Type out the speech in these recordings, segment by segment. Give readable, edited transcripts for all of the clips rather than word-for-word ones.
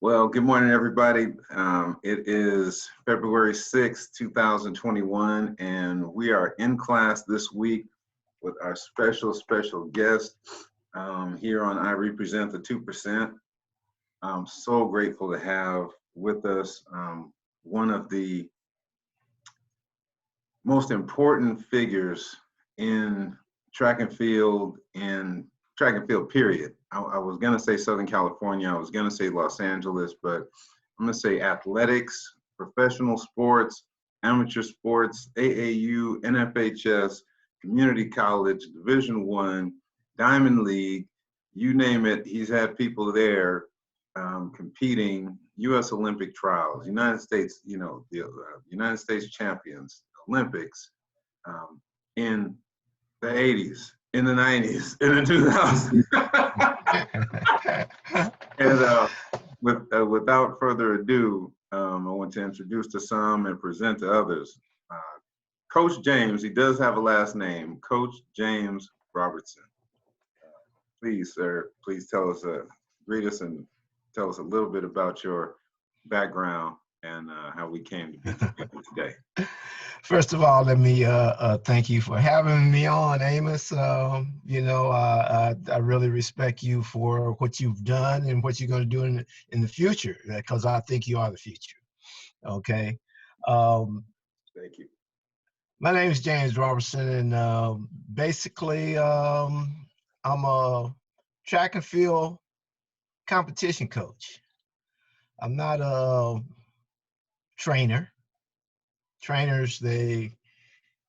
Well, good morning, everybody. It is February 6th, 2021, and we are in class this week with our special guest here on I Represent the 2%. I'm so grateful to have with us one of the most important figures in track and field period. I was gonna say Southern California, I was gonna say Los Angeles, but I'm gonna say athletics, professional sports, amateur sports, AAU, NFHS, community college, Division I, Diamond League, you name it, he's had people there competing, U.S. Olympic trials, United States, the United States champions, Olympics, in the 80s, in the 90s, in the 2000s. And without further ado, I want to introduce to some and present to others. Coach James, he does have a last name, Coach James Robertson. Please, sir, please tell us, greet us and tell us a little bit about your background and how we came to be today. First of all, let me thank you for having me on, Amos. I really respect you for what you've done and what you're going to do in the future, because I think you are the future. Okay. Thank you. My name is James Robertson, and basically, I'm a track and field competition coach. I'm not a trainer. Trainers, they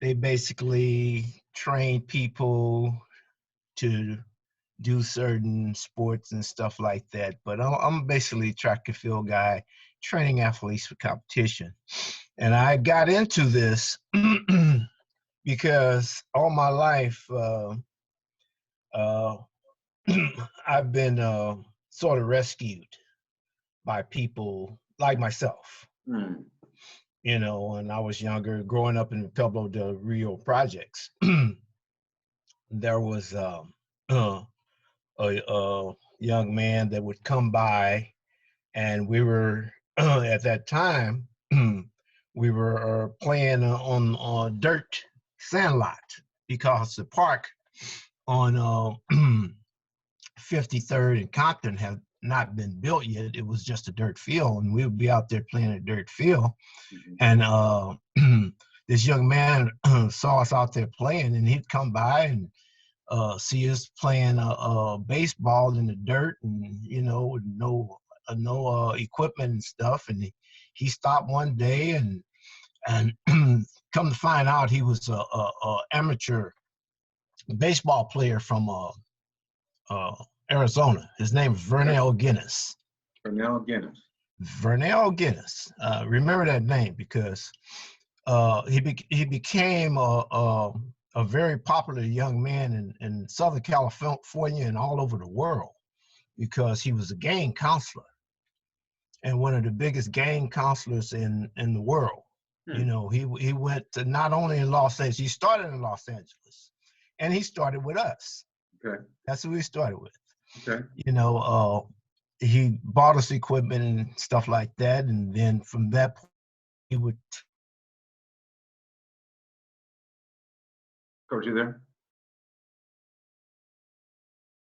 basically train people to do certain sports and stuff like that. But I'm basically a track and field guy, training athletes for competition. And I got into this because all my life, I've been sort of rescued by people like myself. When I was younger, growing up in the Pueblo del Rio projects, there was a young man that would come by, and we were at that time we were playing on dirt sandlot, because the park on 53rd and Compton had not been built yet. It was just a dirt field, and we would be out there playing a dirt field. And this young man saw us out there playing, and he'd come by and see us playing baseball in the dirt, and with no equipment and stuff. And he stopped one day, and come to find out, he was a amateur baseball player from Arizona. His name is Vernell Guinness. Vernell Guinness. Remember that name, because he became a very popular young man in Southern California and all over the world, because he was a gang counselor, and one of the biggest gang counselors in the world. He went to not only in Los Angeles, he started in Los Angeles, and he started with us. Okay. That's who he started with. Okay. He bought us equipment and stuff like that, and then from that point, he would. Coach, you there?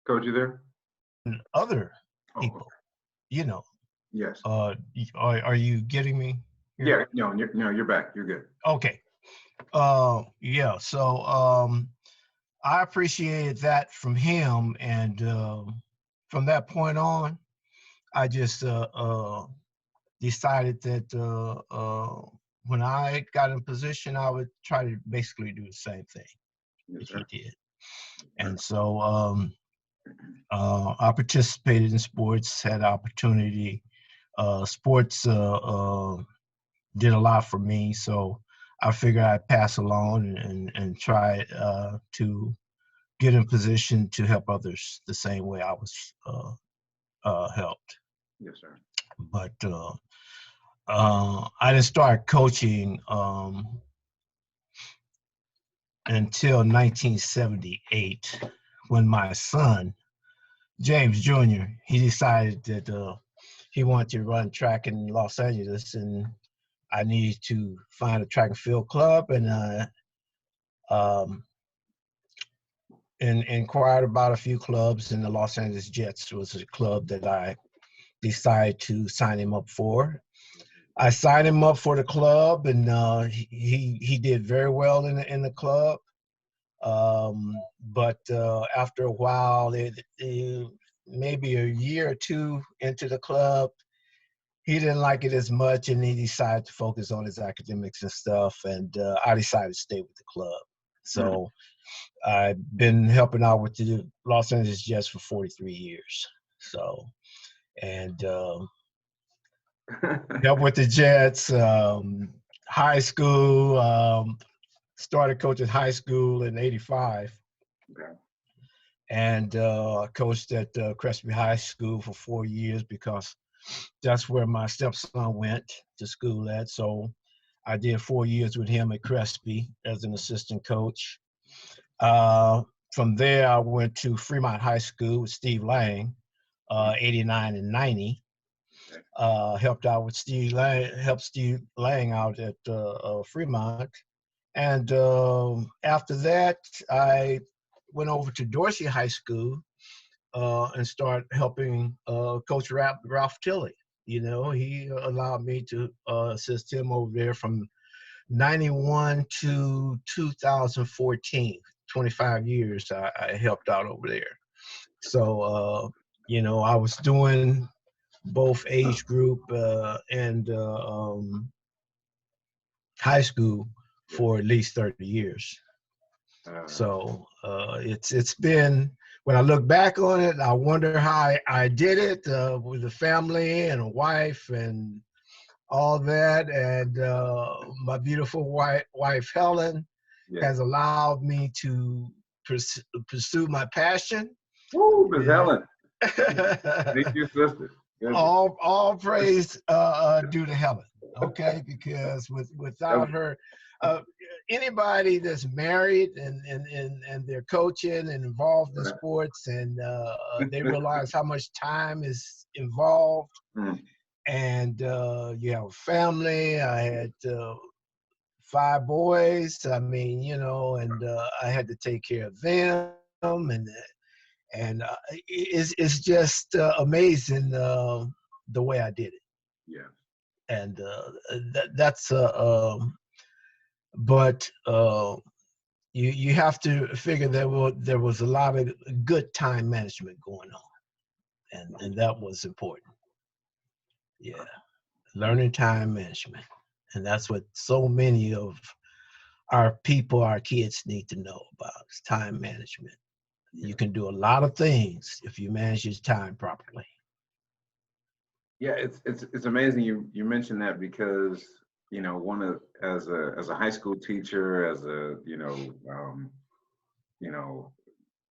Coach, you there? And other people, Yes. Are you getting me? Yeah. No, you're back. You're good. Okay. Yeah. So I appreciated that from him, and from that point on, I just decided that when I got in position, I would try to basically do the same thing that he did. And so I participated in sports, had opportunity. Sports did a lot for me, so I figured I'd pass along and try to get in position to help others the same way I was helped. Yes, sir. But I didn't start coaching until 1978, when my son, James Jr., he decided that he wanted to run track in Los Angeles, and I needed to find a track and field club, and um, and inquired about a few clubs, and the Los Angeles Jets was a club that I decided to sign him up for. I signed him up for the club, and he did very well in the club. But after a while, maybe a year or two into the club, he didn't like it as much, and he decided to focus on his academics and stuff. And I decided to stay with the club. So I've been helping out with the Los Angeles Jets for 43 years. So, and helped with the Jets, high school, started coaching high school in '85. Okay. And coached at Crespi High School for 4 years because that's where my stepson went to school at. So I did 4 years with him at Crespi as an assistant coach. From there, I went to Fremont High School with Steve Lang, 89 and 90. Helped out with Steve Lang, helped Steve Lang out at Fremont. And after that, I went over to Dorsey High School and started helping Coach Ralph Tilley. You know, he allowed me to assist him over there from 91 to 2014. 25 years I helped out over there. So, you know, I was doing both age group and high school for at least 30 years. So it's been, when I look back on it, I wonder how I did it with a family and a wife and all that. And my beautiful wife Helen has allowed me to pursue my passion. Woo, Miss Helen. Thank you, sister. All praise due to Helen. Okay, because without her, anybody that's married and they're coaching and involved in sports, and they realize how much time is involved, and you have a family. I had 5 boys. I mean, you know, and I had to take care of them, and it's just amazing the way I did it. Yeah. And that's but you have to figure there was a lot of good time management going on, and that was important. Yeah, learning time management, and that's what so many of our people, our kids, need to know about is time management. You can do a lot of things if you manage your time properly. Yeah, it's amazing you mentioned that, because you know, as a high school teacher, as a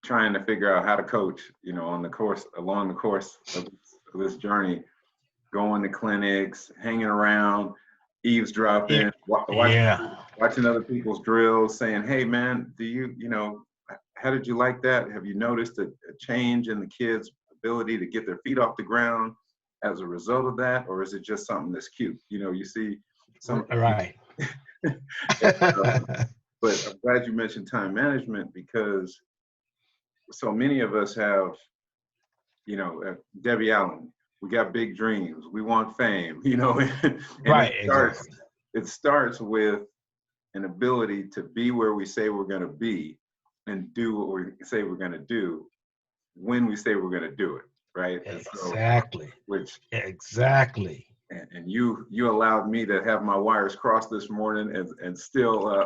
trying to figure out how to coach, you know, along the course of this journey, going to clinics, hanging around, eavesdropping, watching other people's drills, saying, hey man, how did you like that? Have you noticed a change in the kids' ability to get their feet off the ground as a result of that, or is it just something that's cute? You know, you see some right. But I'm glad you mentioned time management, because so many of us have, you know, Debbie Allen, we got big dreams, we want fame, you know, and right, it starts with an ability to be where we say we're going to be and do what we say we're going to do when we say we're going to do it, right? Exactly. Exactly. And you allowed me to have my wires crossed this morning and still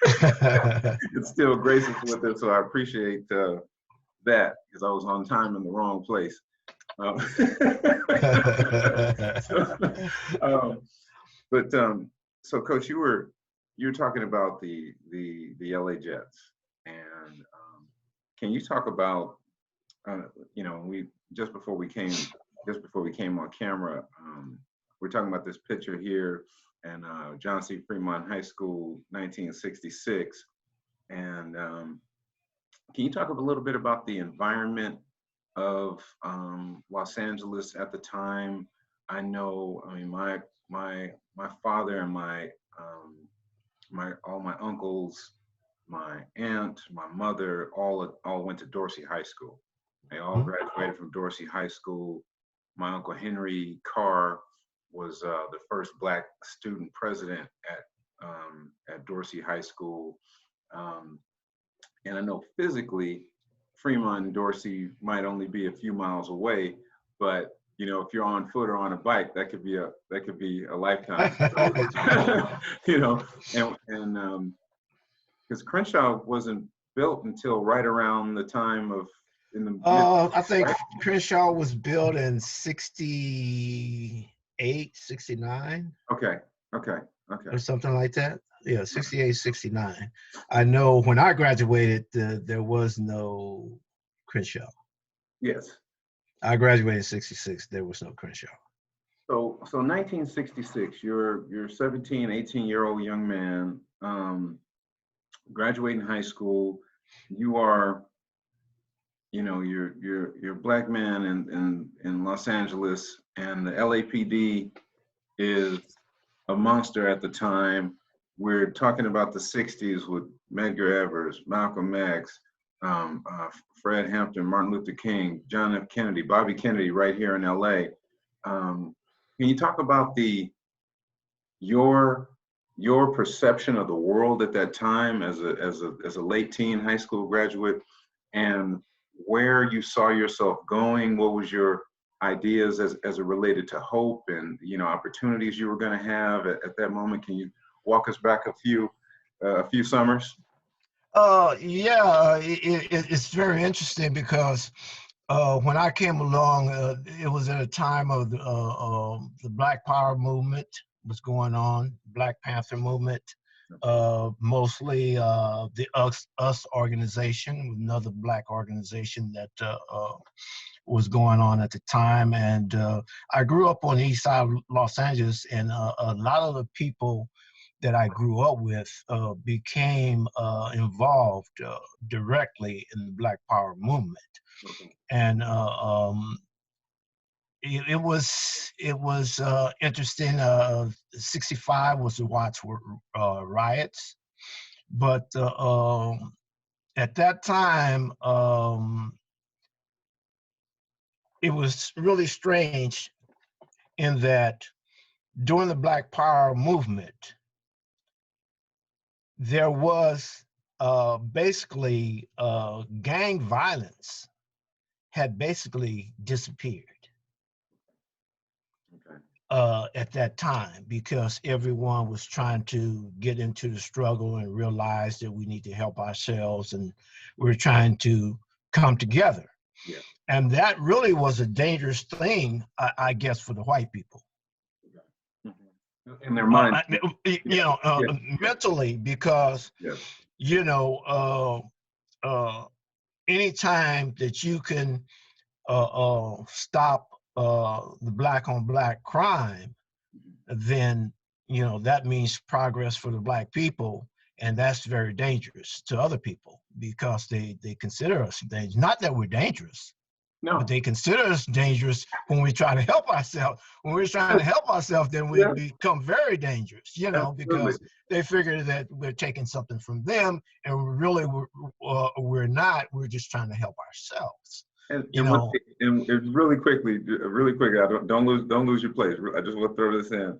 it's still gracious with it, so I appreciate that, because I was on time in the wrong place. So Coach, you were talking about the LA Jets, and can you talk about you know, we just before we came on camera, we're talking about this picture here, and John C. Fremont High School, 1966, and can you talk a little bit about the environment of Los Angeles at the time? I know, I mean, my father and all my uncles, my aunt, my mother, all went to Dorsey High School. They all Mhm. graduated from Dorsey High School. My uncle Henry Carr was the first Black student president at Dorsey High School. Um, and I know physically, Fremont and Dorsey might only be a few miles away, but if you're on foot or on a bike, that could be a lifetime. you know, and because Crenshaw wasn't built until right around the time of in the mid, I think right? Crenshaw was built in 68, 69, Okay, okay, okay. or something like that. Yeah, 68, 69. I know when I graduated, there was no Crenshaw. Yes. I graduated in 66. There was no Crenshaw. So 1966, you're 17, 18-year-old young man, graduating high school. You are, you're a Black man in Los Angeles, and the LAPD is a monster at the time. We're talking about the 60s with Medgar Evers, Malcolm X, Fred Hampton, Martin Luther King, John F. Kennedy, Bobby Kennedy right here in LA. Can you talk about your your perception of the world at that time as a late teen high school graduate, and where you saw yourself going? What was your ideas as it related to hope and opportunities you were going to have at that moment? Can you walk us back a few summers? Yeah, it's very interesting because when I came along, it was at a time of the Black Power movement was going on, Black Panther movement, mostly the Us organization, another Black organization that was going on at the time. And I grew up on the east side of Los Angeles, and a lot of the people that I grew up with became involved directly in the Black Power movement. And it was interesting. 65 was the Watts riots, but at that time, it was really strange in that during the Black Power movement, there was basically gang violence had basically disappeared Okay. at that time because everyone was trying to get into the struggle and realize that we need to help ourselves, and we're trying to come together. Yeah. And that really was a dangerous thing, I guess, for the white people. In their mind. Mentally, because, Yes. you know, anytime that you can stop the Black on Black crime, then, that means progress for the Black people. And that's very dangerous to other people because they consider us dangerous. Not that we're dangerous, No. but they consider us dangerous when we try to help ourselves. When we're trying to help ourselves, then we become very dangerous, because they figure that we're taking something from them, and really we're not. We're just trying to help ourselves. And really quickly, don't lose your place. I just want to throw this in.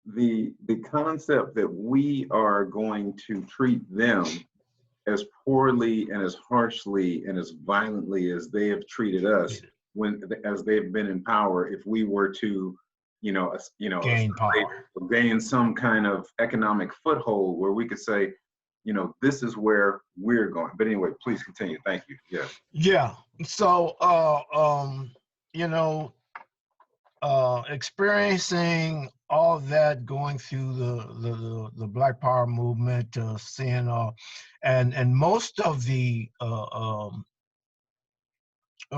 The concept that we are going to treat them as poorly and as harshly and as violently as they have treated us as they've been in power, if we were to gain power, gain some kind of economic foothold where we could say, this is where we're going. But anyway, please continue. Thank you. Yeah. So experiencing all that, going through the Black Power movement, seeing and most of the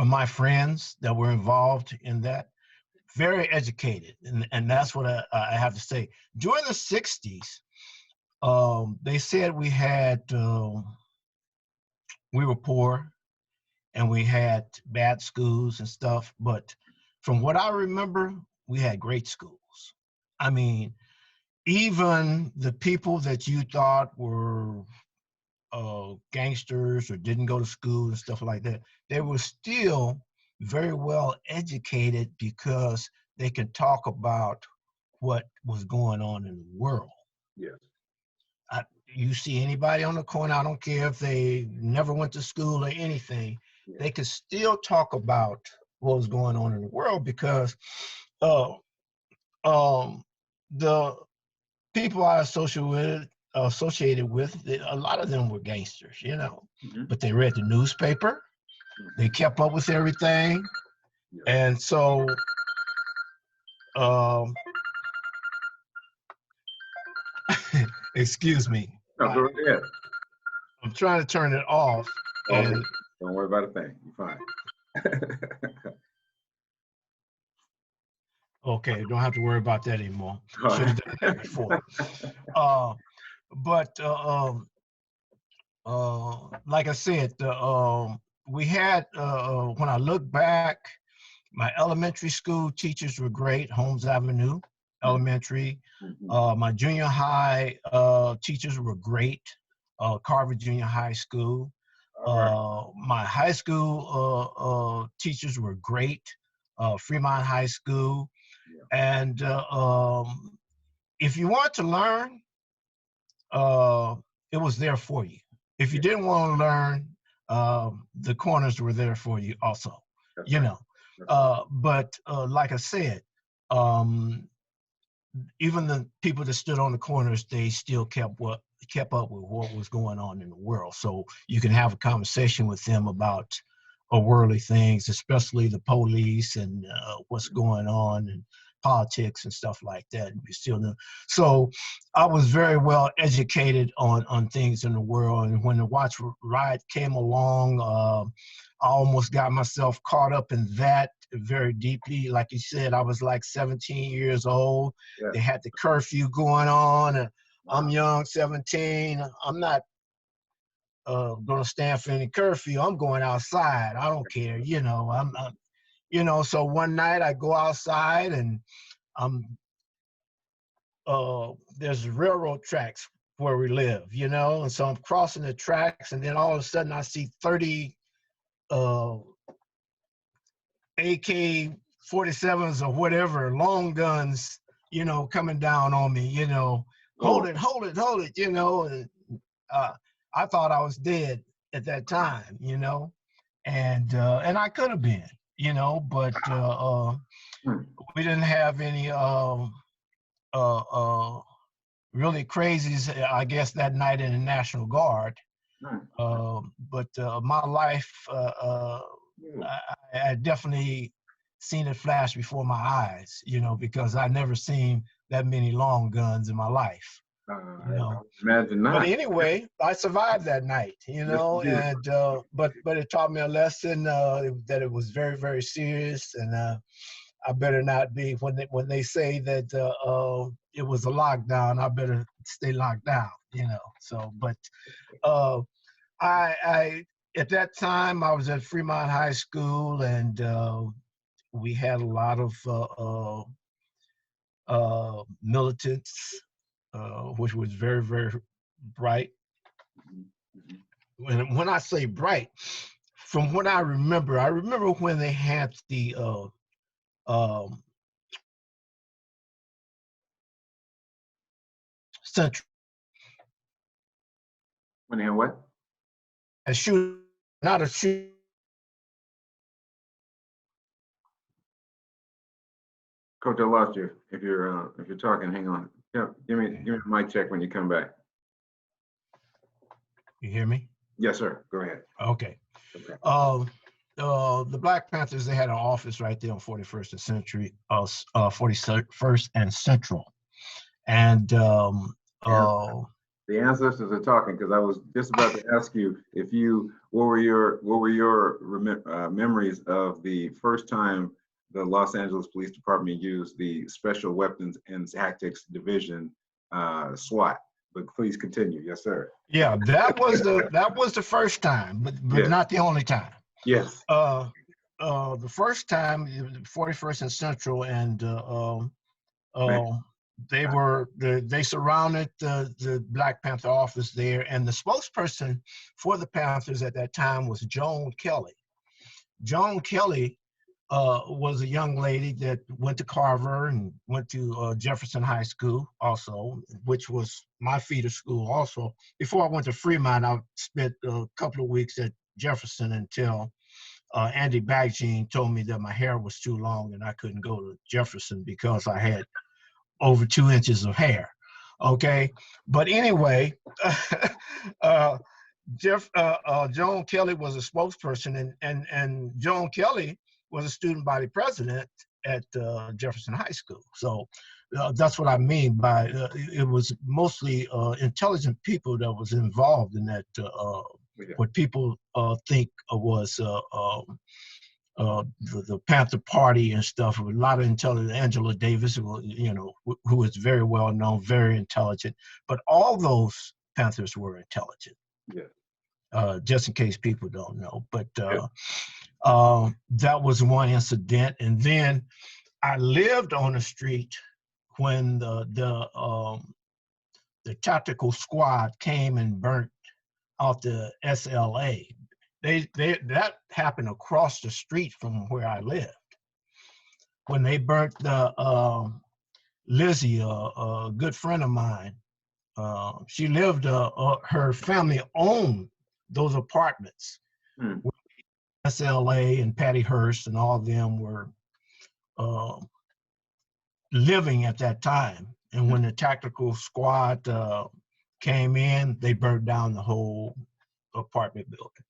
my friends that were involved in that, very educated, and that's what I have to say. During the 60s, they said we were poor and we had bad schools and stuff, but from what I remember, we had great schools. I mean, even the people that you thought were gangsters or didn't go to school and stuff like that, they were still very well educated because they could talk about what was going on in the world. Yes. You see anybody on the corner, I don't care if they never went to school or anything, they could still talk about what was going on in the world because the people I associated with, a lot of them were gangsters, you know, but they read the newspaper, they kept up with everything, and so excuse me. No, go ahead. I'm trying to turn it off. And don't worry about a thing. You're fine. Okay, don't have to worry about that anymore. Should have done that before. Like I said, we had, when I look back, my elementary school teachers were great, Holmes Avenue Elementary. My junior high teachers were great, Carver Junior High School. My high school teachers were great, Fremont High School. And if you want to learn, it was there for you. If you didn't want to learn, the corners were there for you also, you know. But like I said, even the people that stood on the corners, they still kept up with what was going on in the world. So you can have a conversation with them about worldly things, especially the police and what's going on and politics and stuff like that. And we still know. So I was very well educated on things in the world. And when the watch riot came along, I almost got myself caught up in that very deeply. Like you said, I was like 17 years old. They had the curfew going on, and I'm young, 17. I'm not going to stand for any curfew. I'm going outside. I don't care, you know. I'm you know. So one night I go outside, and there's railroad tracks where we live, you know. And so I'm crossing the tracks, and then all of a sudden I see 30 AK-47s or whatever, long guns, you know, coming down on me, you know. Hold it, you know. And I thought I was dead at that time, you know, and I could have been, you know, but we didn't have any really crazies, I guess, that night in the National Guard. But my life, I definitely seen it flash before my eyes, you know, because I never seen that many long guns in my life. You know. Imagine not. But anyway, I survived that night, you know, and but it taught me a lesson that it was very, very serious, and I better not be, when they say that it was a lockdown, I better stay locked down, you know. So, but I at that time I was at Fremont High School, and we had a lot of militants, which was very, very bright. When I say bright, from what I remember when they had the Central. When they had what? A shoot, not a shoot. Coach, I lost you. If you're talking, hang on. Yeah, give me the mic check when you come back. You hear me? Yes, sir. Go ahead. Okay. The Black Panthers, they had an office right there on 41st and Century, 41st and Central, and the ancestors are talking, because I was just about to ask you what were your memories of the first time the Los Angeles Police Department used the Special Weapons and Tactics Division, SWAT. But please continue. Yes, sir. Yeah, that was the first time, but not the only time. Yes. the first time, 41st and Central, and they surrounded the Black Panther office there, and the spokesperson for the Panthers at that time was Joan Kelly. Joan Kelly was a young lady that went to Carver and went to Jefferson High School also, which was my feeder school also. Before I went to Fremont, I spent a couple of weeks at Jefferson until Andy Bagjeen told me that my hair was too long and I couldn't go to Jefferson because I had over 2 inches of hair. Okay, but anyway, Joan Kelly was a spokesperson, and Joan Kelly was a student body president at Jefferson High School. So that's what I mean by it was mostly intelligent people that was involved in that. What people think was the Panther Party and stuff. A lot of intelligent. Angela Davis, who was very well known, very intelligent. But all those Panthers were intelligent. Yeah. Just in case people don't know. But that was one incident. And then I lived on the street when the tactical squad came and burnt out the SLA. That happened across the street from where I lived. When they burnt the Lizzie, a good friend of mine, she lived, her family owned those apartments. SLA and Patty Hearst and all of them were living at that time. And when the tactical squad came in, they burned down the whole apartment building.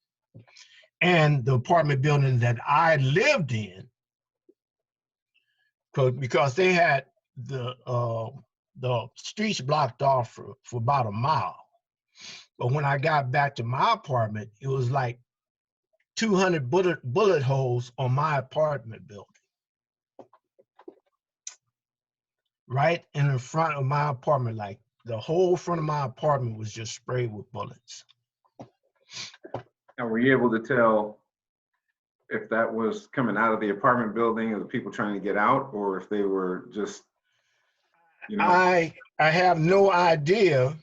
And the apartment building that I lived in, because they had the streets blocked off for about a mile. But when I got back to my apartment, it was like 200 bullet holes on my apartment building. Right in the front of my apartment, like the whole front of my apartment was just sprayed with bullets. Now, were you able to tell if that was coming out of the apartment building or the people trying to get out, or if they were just, I have no idea.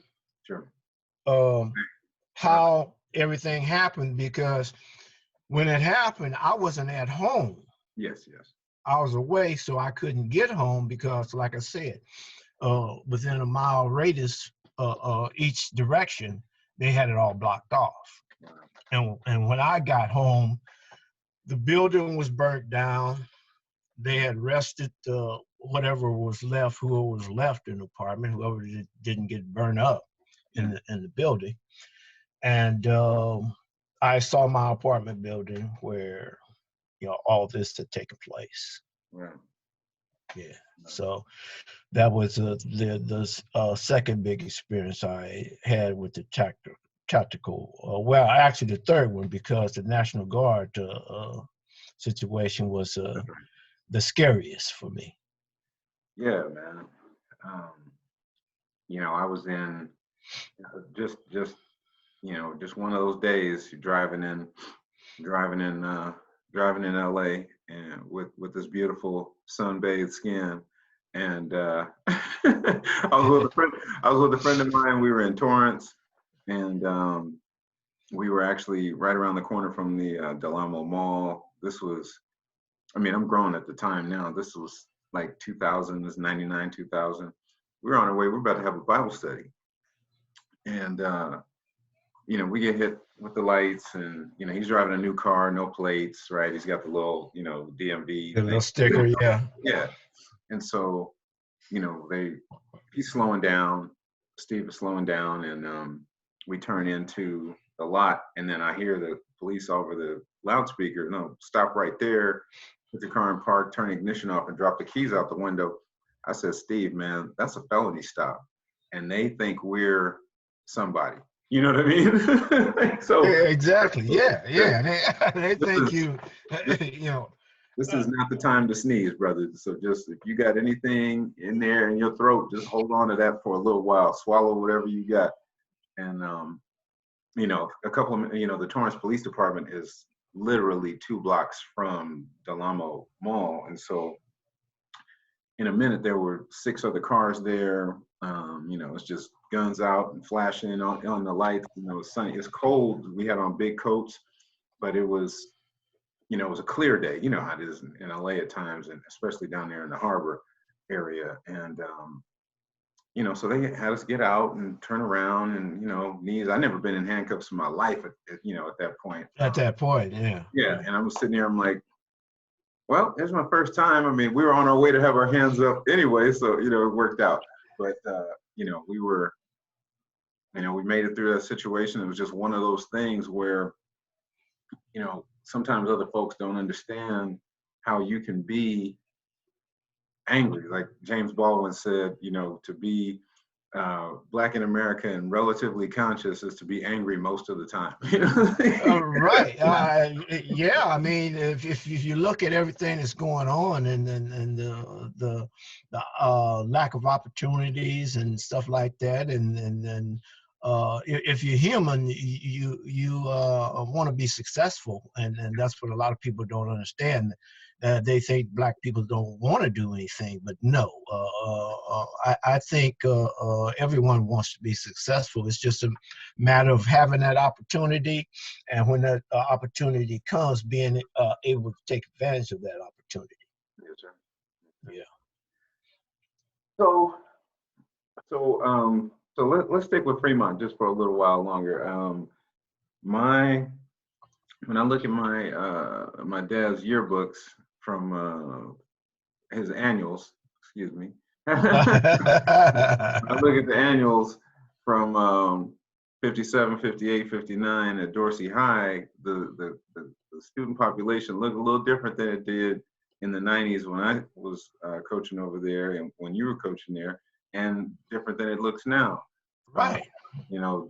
Sure. How everything happened, because when it happened, I wasn't at home. Yes. I was away, so I couldn't get home because, like I said, within a mile radius, each direction, they had it all blocked off. And when I got home, the building was burnt down. They had arrested whatever was left, whoever was left in the apartment, whoever didn't get burned up in the building. And I saw my apartment building where all this had taken place. Right. Yeah. So that was the second big experience I had with the tactical. Well, actually the third one, because the National Guard situation was the scariest for me. Yeah, man. I was in just one of those days, driving in LA and with this beautiful sun-bathed skin. And I was with a friend of mine. We were in Torrance, and we were actually right around the corner from the Del Amo Mall. This was, I'm grown at the time now. This was like 2000, this 99, 2000. We were on our way. We're about to have a Bible study. And, we get hit with the lights, and, he's driving a new car, no plates, right? He's got the little, DMV. The little sticker, yeah. Yeah. And so, he's slowing down. Steve is slowing down, and we turn into the lot, and then I hear the police over the loudspeaker, "No, stop right there, put the car in park, turn the ignition off, and drop the keys out the window." I said, "Steve, man, that's a felony stop, and they think we're somebody." You know what I mean? So yeah, exactly. Yeah. They think This is not the time to sneeze, brother. So just, if you got anything in there in your throat, just hold on to that for a little while. Swallow whatever you got. And a couple of, the Torrance Police Department is literally 2 blocks from Del Amo Mall. And so in a minute, there were 6 other cars there. You know, it's just guns out and flashing on the lights. You know, it's sunny, it's cold. We had on big coats, but it was, you know, it was a clear day. You know how it is in LA at times, and especially down there in the harbor area. And, you know, so they had us get out and turn around and, you know, knees. I've never been in handcuffs in my life, you know, at that point. At that point, yeah. Yeah. And I was sitting there, I'm like, well, it's my first time. I mean, we were on our way to have our hands up anyway, so, you know, it worked out. But, you know, we were, you know, we made it through that situation. It was just one of those things where, you know, sometimes other folks don't understand how you can be angry. Like James Baldwin said, you know, to be Black in America and relatively conscious is to be angry most of the time. You know? Right. Yeah. I mean, if you look at everything that's going on and the lack of opportunities and stuff like that, and if you're human, you want to be successful, and that's what a lot of people don't understand. They think Black people don't want to do anything, but no. I think everyone wants to be successful. It's just a matter of having that opportunity, and when that opportunity comes, being able to take advantage of that opportunity. Yes, sir. Yeah. So let's stick with Fremont just for a little while longer. When I look at my dad's yearbooks from his annuals, excuse me. I look at the annuals from 57, 58, 59 at Dorsey High. The student population looked a little different than it did in the 90s when I was coaching over there and when you were coaching there, and different than it looks now. Right. You know,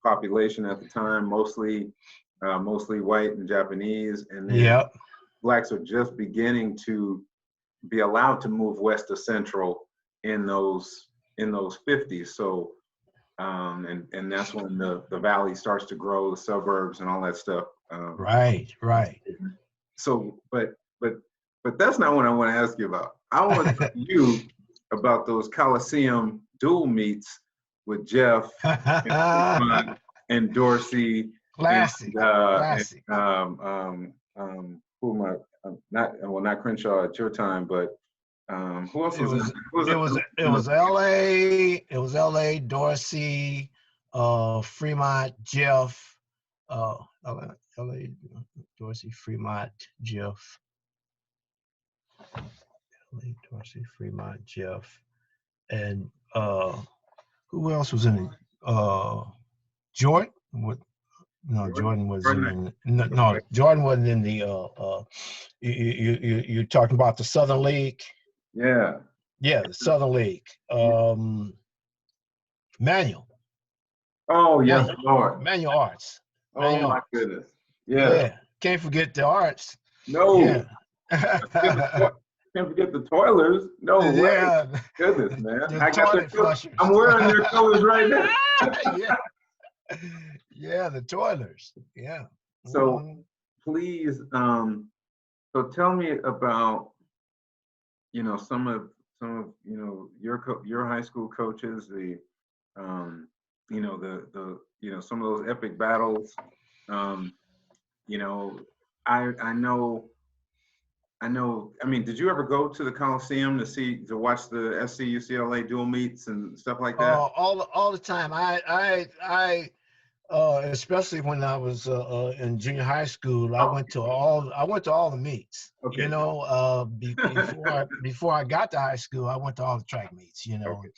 population at the time mostly white and Japanese, and then Yep. Blacks are just beginning to be allowed to move west to central in those 50s. So and that's when the valley starts to grow, the suburbs and all that stuff. Right. So but that's not what I want to ask you about. I want to talk to you about those Coliseum dual meets with Jeff and Dorsey. Classic. Classic. And who am I? Not Crenshaw at your time, but who else was in? It was LA. It was LA. Dorsey, Fremont, Jeff. LA, Dorsey, Fremont, Jeff. LA, Dorsey, Fremont, Jeff, and who else was in it? Jordan. No, Jordan was in. No, Jordan wasn't in the. You're talking about the Southern League. Yeah. Yeah, the Southern League. Manual. Oh yes, Lord. Manual arts. Oh my goodness. Yeah. Can't forget the arts. No. Yeah. Can't forget the toilers. No way. Yeah. Goodness, man. The toilet flushers. I'm wearing their colors right now. Yeah. Yeah, the toilers. Yeah. So please, so tell me about, you know, some of you know your high school coaches, the you know the you know some of those epic battles. You know, I know. I mean, did you ever go to the Coliseum to watch the SC UCLA dual meets and stuff like that? All the time. I especially when I was in junior high school, I went to all the meets. Okay. You know, before I got to high school, I went to all the track meets. You know, Okay.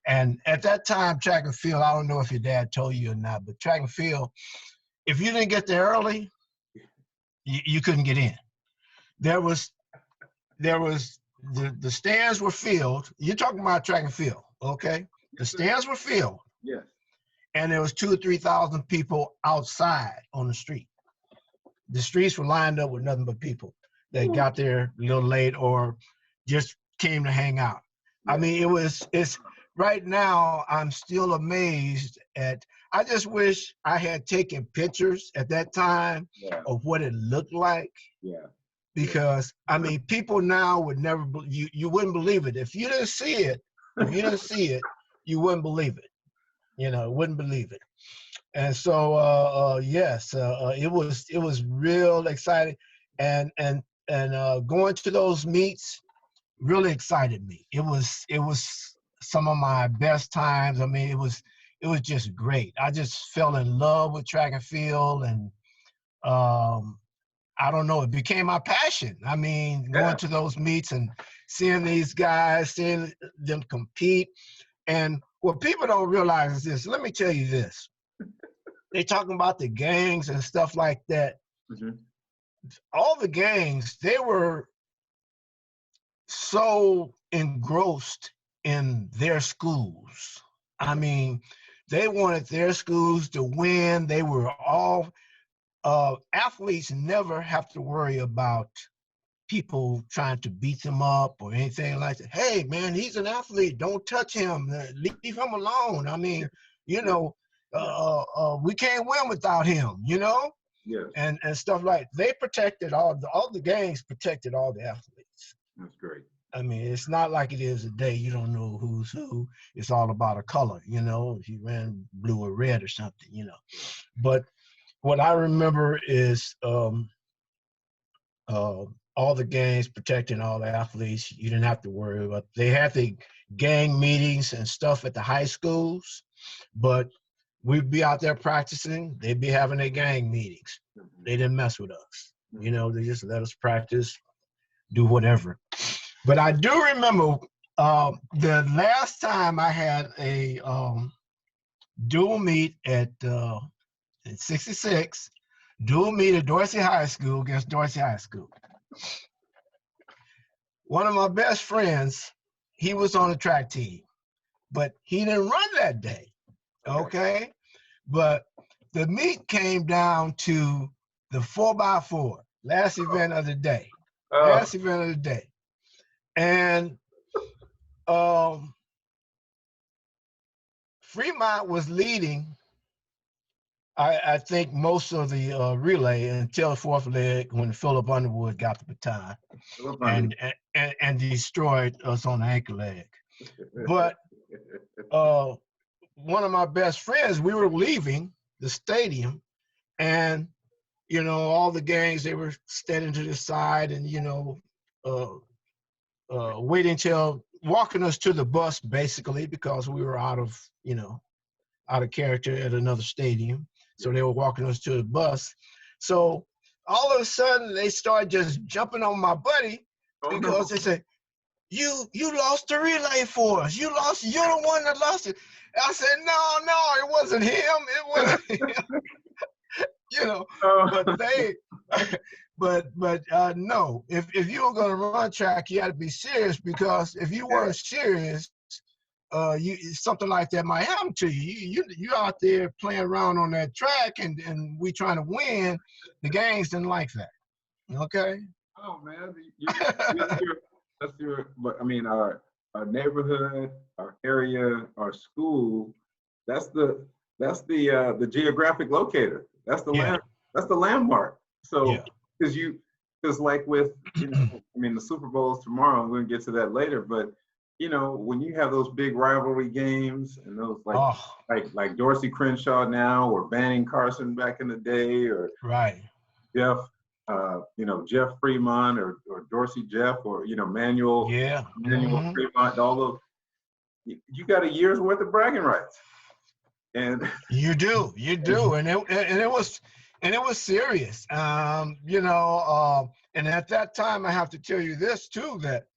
And at that time, track and field. I don't know if your dad told you or not, but track and field, if you didn't get there early, you couldn't get in. There was the stands were filled. You're talking about track and field, okay? The stands were filled. Yes. And there was 2,000 or 3,000 people outside on the street. The streets were lined up with nothing but people that got there a little late or just came to hang out. I mean, right now, I'm still amazed at, I just wish I had taken pictures at that time Yeah. of what it looked like. Yeah. Because, I mean, people now would never, you wouldn't believe it. If you didn't see it, you wouldn't believe it. You know, wouldn't believe it. And so, yes, it was real exciting. And going to those meets really excited me. It was some of my best times. I mean, it was just great. I just fell in love with track and field, and I don't know, it became my passion. I mean, going to those meets and seeing these guys, seeing them compete. And what people don't realize is this. Let me tell you this. They talking about the gangs and stuff like that. Mm-hmm. All the gangs, they were so engrossed in their schools. I mean, they wanted their schools to win. They were all athletes never have to worry about people trying to beat them up or anything like that. Hey, man, he's an athlete. Don't touch him. Leave him alone. I mean, you know, we can't win without him, you know? Yes. And stuff like they protected all the gangs protected all the athletes. That's great. I mean, it's not like it is today. You don't know who's who. It's all about a color, you know, if you ran blue or red or something, you know. But what I remember is all the gangs protecting all the athletes. You didn't have to worry about. They had the gang meetings and stuff at the high schools, but we'd be out there practicing. They'd be having their gang meetings. They didn't mess with us. You know, they just let us practice, do whatever. But I do remember the last time I had a dual meet at in '66, dual meet at Dorsey High School against Dorsey High School. One of my best friends, he was on the track team, but he didn't run that day, okay? But the meet came down to the 4x4, last event of the day, And Fremont was leading, I think, most of the relay until the fourth leg when Philip Underwood got the baton and destroyed us on the anchor leg. But one of my best friends, we were leaving the stadium, and you know, all the gangs, they were standing to the side and, you know, waiting till walking us to the bus, basically, because we were out of character at another stadium. So they were walking us to the bus. So all of a sudden they started just jumping on my buddy because they said, you lost the relay for us. You're the one that lost it. I said, no, it wasn't him. It wasn't him. You know, but no, if you were going to run track, you had to be serious, because if you weren't serious, something like that might happen to you. You out there playing around on that track, and we trying to win. The gangs didn't like that. Okay. Oh man, that's your. But I mean, our neighborhood, our area, our school. That's the geographic locator. That's the landmark. So because like with I mean, the Super Bowl's tomorrow, and we're gonna get to that later, but you know, when you have those big rivalry games and those like Dorsey Crenshaw now, or Banning Carson back in the day, or Jeff, Jeff Fremont, or Dorsey Jeff, or Manuel Fremont, all those, you got a year's worth of bragging rights. And you do, and it was serious, and at that time, I have to tell you this too, that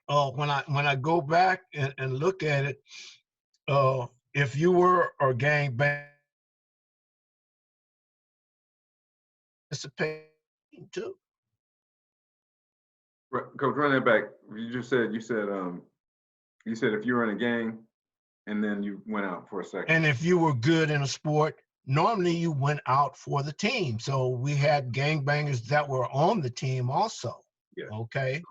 when I go back and look at it, if you were a gang bang, participating too. Coach, run that back. You said if you were in a gang, and then you went out for a second. And if you were good in a sport, normally you went out for the team. So we had gangbangers that were on the team also. Yeah. Okay.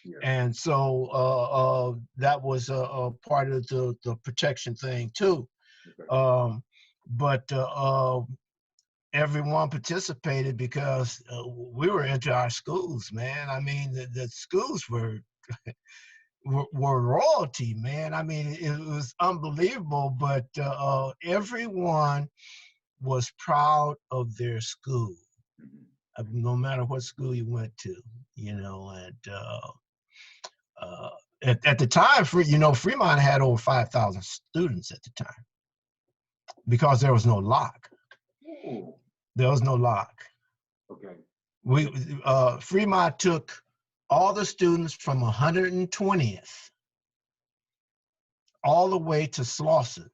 Yeah. And so that was a part of the protection thing too. Okay. But everyone participated because we were into our schools, man. I mean, the schools were royalty, man. I mean, it was unbelievable, but everyone was proud of their school, no matter what school you went to, and uh, at the time, Fremont had over 5,000 students at the time because there was no lock. Ooh. There was no lock. Okay. We Fremont took all the students from 120th all the way to Slauson.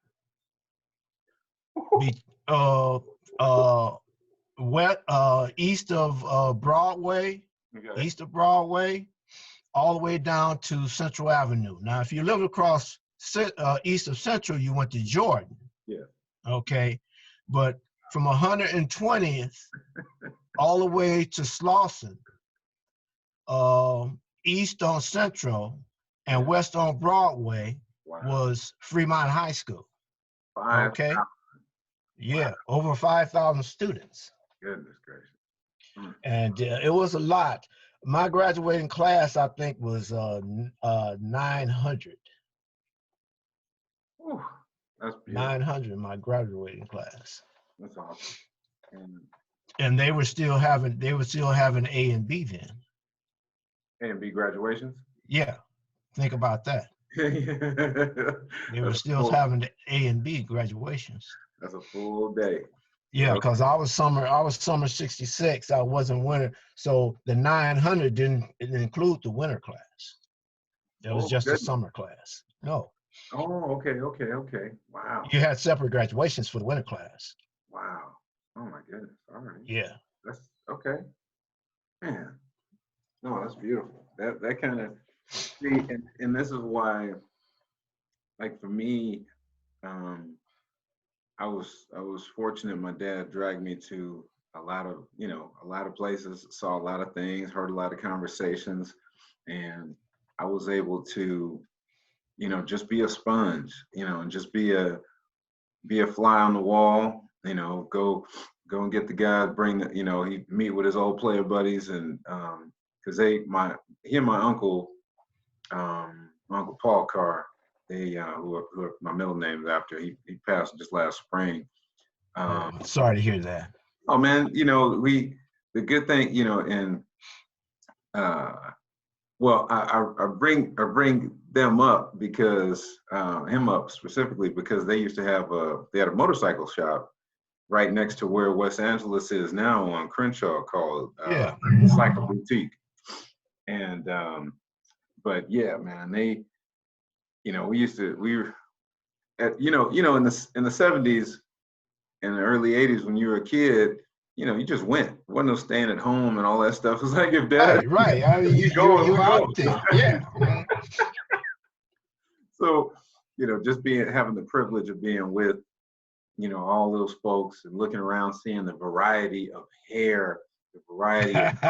East of Broadway, Okay. all the way down to Central Avenue. Now, if you live across east of Central, you went to Jordan. Yeah. Okay, but from 120th all the way to Slauson, east on Central and west on Broadway was Fremont High School. Okay. Yeah, over 5,000 students. Goodness gracious. And it was a lot. My graduating class, I think, was 900. Ooh, that's beautiful. 900, my graduating class. That's awesome. And they were still having A and B then. A and B graduations? Yeah, think about that. They were still having A and B graduations. That's a full day. Yeah, because I was summer 66. I wasn't winter. So the 900 didn't include the winter class. It was just a summer class. No. Oh, okay. Wow. You had separate graduations for the winter class. Wow. Oh my goodness. All right. Yeah. That's okay. Man. No, that's beautiful. That kind of see, and this is why, like for me, I was fortunate. My dad dragged me to a lot of places, saw a lot of things, heard a lot of conversations, and I was able to, just be a sponge, and just be a fly on the wall, go and get the guys, bring the, he meet with his old player buddies, and because he and my uncle, Uncle Paul Carr, they who my middle name is after. He passed just last spring. Sorry to hear that. Oh man, the good thing, and well, I bring them up because him up specifically because they used to they had a motorcycle shop right next to where West Angeles is now on Crenshaw called Cycle Boutique. And but yeah, man, they, we were at, in the 70s and the early 80s when you were a kid, you just went. There wasn't no staying at home and all that stuff. It was like if dad, right. I mean, you out there, yeah. So, just having the privilege of being with, all those folks and looking around, seeing the variety of hair, the variety of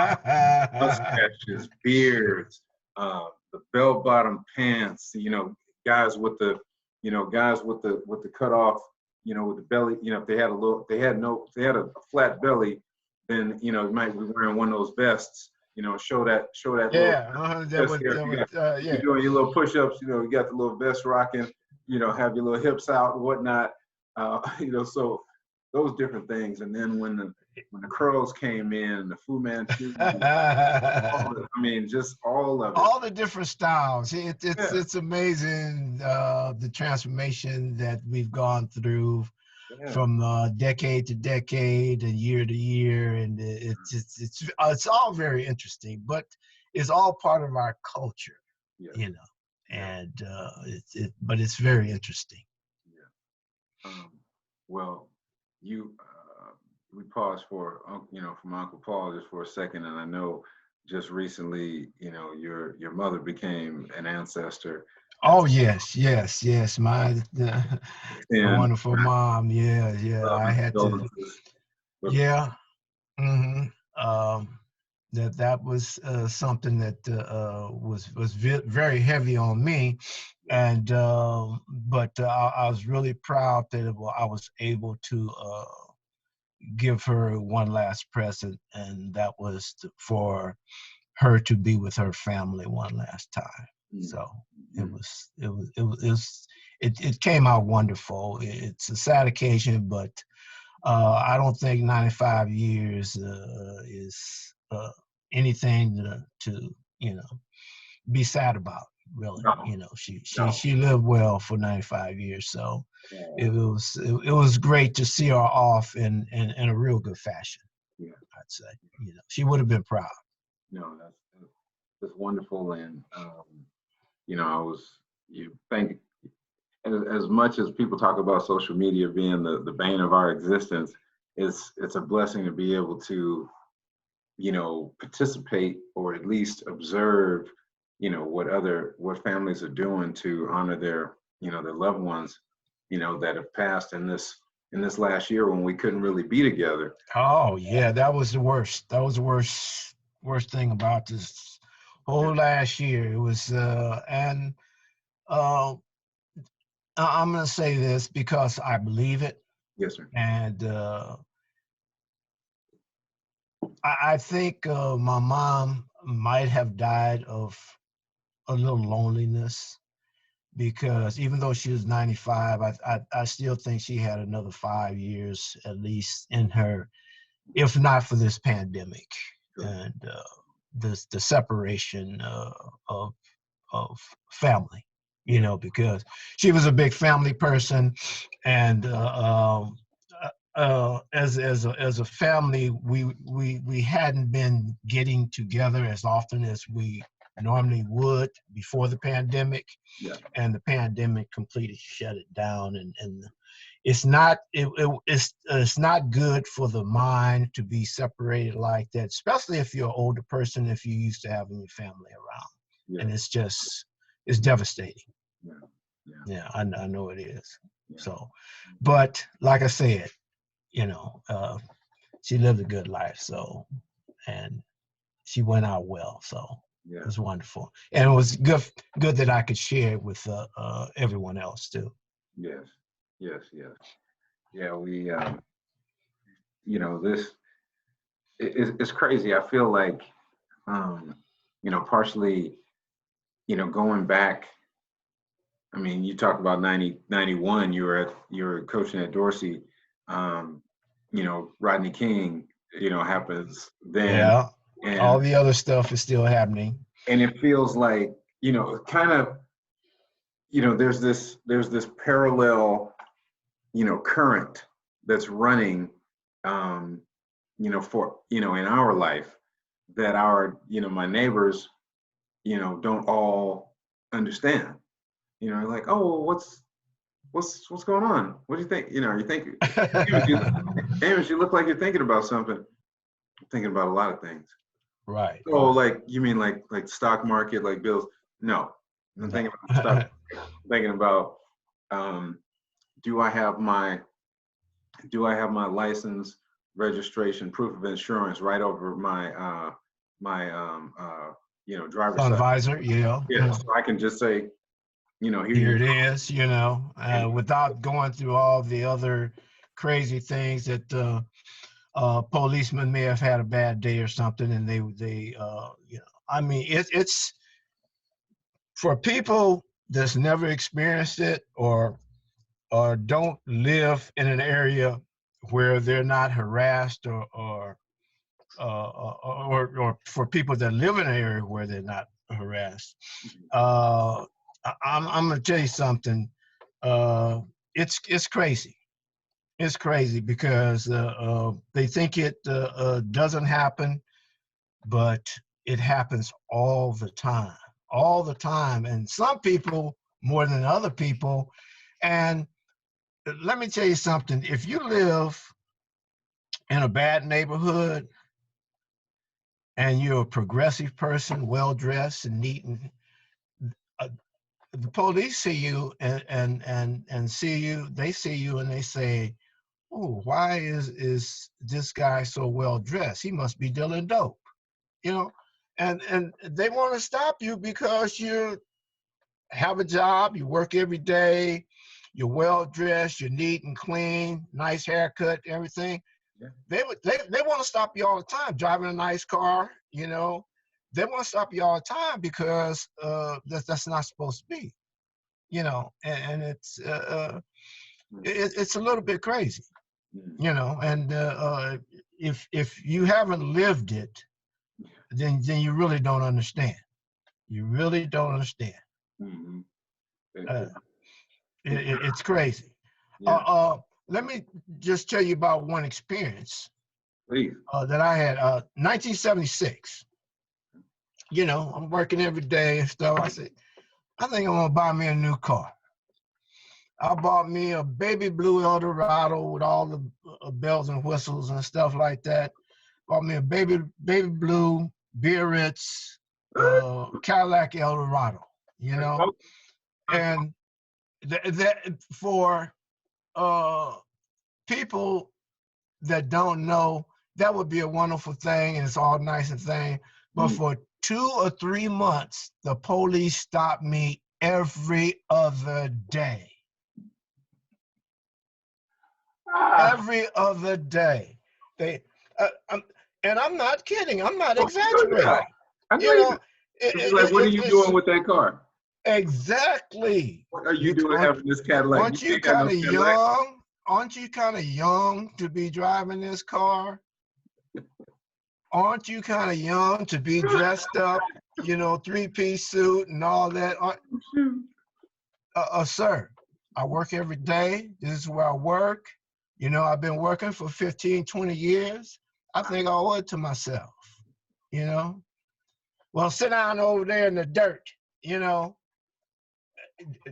mustaches, beards, the bell-bottom pants, guys with the cut off, with the belly, if they had a flat belly, then you might be wearing one of those vests, show that you're doing your little push-ups, you got the little vest rocking, have your little hips out and whatnot, so those different things. And then when the curls came in, the Fu Manchu, just all of it. All the different styles. It's amazing the transformation that we've gone through from decade to decade and year to year, and it's all very interesting, but it's all part of our culture, and but it's very interesting. Yeah. Well, we paused for from Uncle Paul just for a second, and I know just recently, your mother became an ancestor. Oh yes, my wonderful mom. Yeah, I had to. Yeah. that was something that was very heavy on me, and but I was really proud that I was able to give her one last present, and that was for her to be with her family one last time. So it came out wonderful. It's a sad occasion, but I don't think 95 years is anything to be sad about. Really, No, she lived well for 95 years, so no. it was great to see her off in a real good fashion. Yeah. I'd say, she would have been proud. No, that's wonderful, and I was you think as much as people talk about social media being the bane of our existence, it's a blessing to be able to participate or at least observe what families are doing to honor their loved ones that have passed in this last year when we couldn't really be together. Oh yeah, that was the worst. That was the worst thing about this whole last year. It was and uh, I'm gonna say this because I believe it, Yes, sir. and I think my mom might have died of a little loneliness because even though she was 95, I still think she had another 5 years at least in her, if not for this pandemic and the separation of family, because she was a big family person, and as a family, we hadn't been getting together as often as we normally would before the pandemic, Yeah. and the pandemic completely shut it down, and it's not good for the mind to be separated like that, especially if you're an older person, if you're used to having your family around. Yeah. And it's devastating. Yeah. Yeah, I know it is. Yeah. So, but like I said, she lived a good life, so, and she went out well, so Yeah. it was wonderful, and it was good that I could share it with everyone else too. Yes. Yeah, we this it's crazy. I feel like partially, going back. I mean, you talk about 91. You were coaching at Dorsey. Um, Rodney King. Happens then, Yeah, all and the other stuff is still happening. it feels like kind of there's this parallel current that's running for in our life that our my neighbors don't all understand. Like, oh, what's going on? What do you think? You think Amos, you look like you're thinking about something. I'm thinking about a lot of things. Right. Oh, like you mean like stock market, like bills? No, I'm thinking about stock. I'm thinking about do I have my license, registration, proof of insurance right over my driver's Sun side? visor, yeah. Yeah, so I can just say, here Here you it go. is, without going through all the other crazy things that policemen may have had a bad day or something, and they I mean, it's for people that's never experienced it or don't live in an area where they're not harassed or for people that live in an area where they're not harassed. I'm gonna tell you something. It's crazy. It's crazy because they think it doesn't happen, but it happens all the time, and some people more than other people. And let me tell you something. If you live in a bad neighborhood and you're a progressive person, well dressed and neat, and uh, the police see you and see you, they see you and they say, "Oh, why is this guy so well dressed? He must be dealing dope." you know, and they want to stop you because you have a job, you work every day, you're well dressed, you're neat and clean, nice haircut, everything. Yeah. They want to stop you all the time, driving a nice car, you know. They want to stop you all the time because that's not supposed to be, you know, and it's a little bit crazy, you know. And if you haven't lived it, then you really don't understand. You really don't understand. Mm-hmm. It's crazy. Yeah. Let me just tell you about one experience Please. that I had. 1976. You know, I'm working every day and stuff. I said, I think I'm gonna buy me a new car. I bought me a baby blue Eldorado with all the bells and whistles and stuff like that. Bought me a baby blue Biarritz Cadillac Eldorado. You know, and that for people that don't know, that would be a wonderful thing and it's all nice and thing. But for 2 or 3 months, the police stopped me every other day. Every other day. They, and I'm not kidding. I'm not exaggerating. You know, like, what are you doing with that car? Exactly. What are you doing having this Cadillac? Aren't you kind of young? Aren't you kind of young to be driving this car? Aren't you kind of young to be dressed up, you know, 3-piece suit and all that? Sir, I work every day. This is where I work. You know, I've been working for 15, 20 years. I think I owe it to myself, you know? Well, sit down over there in the dirt, you know?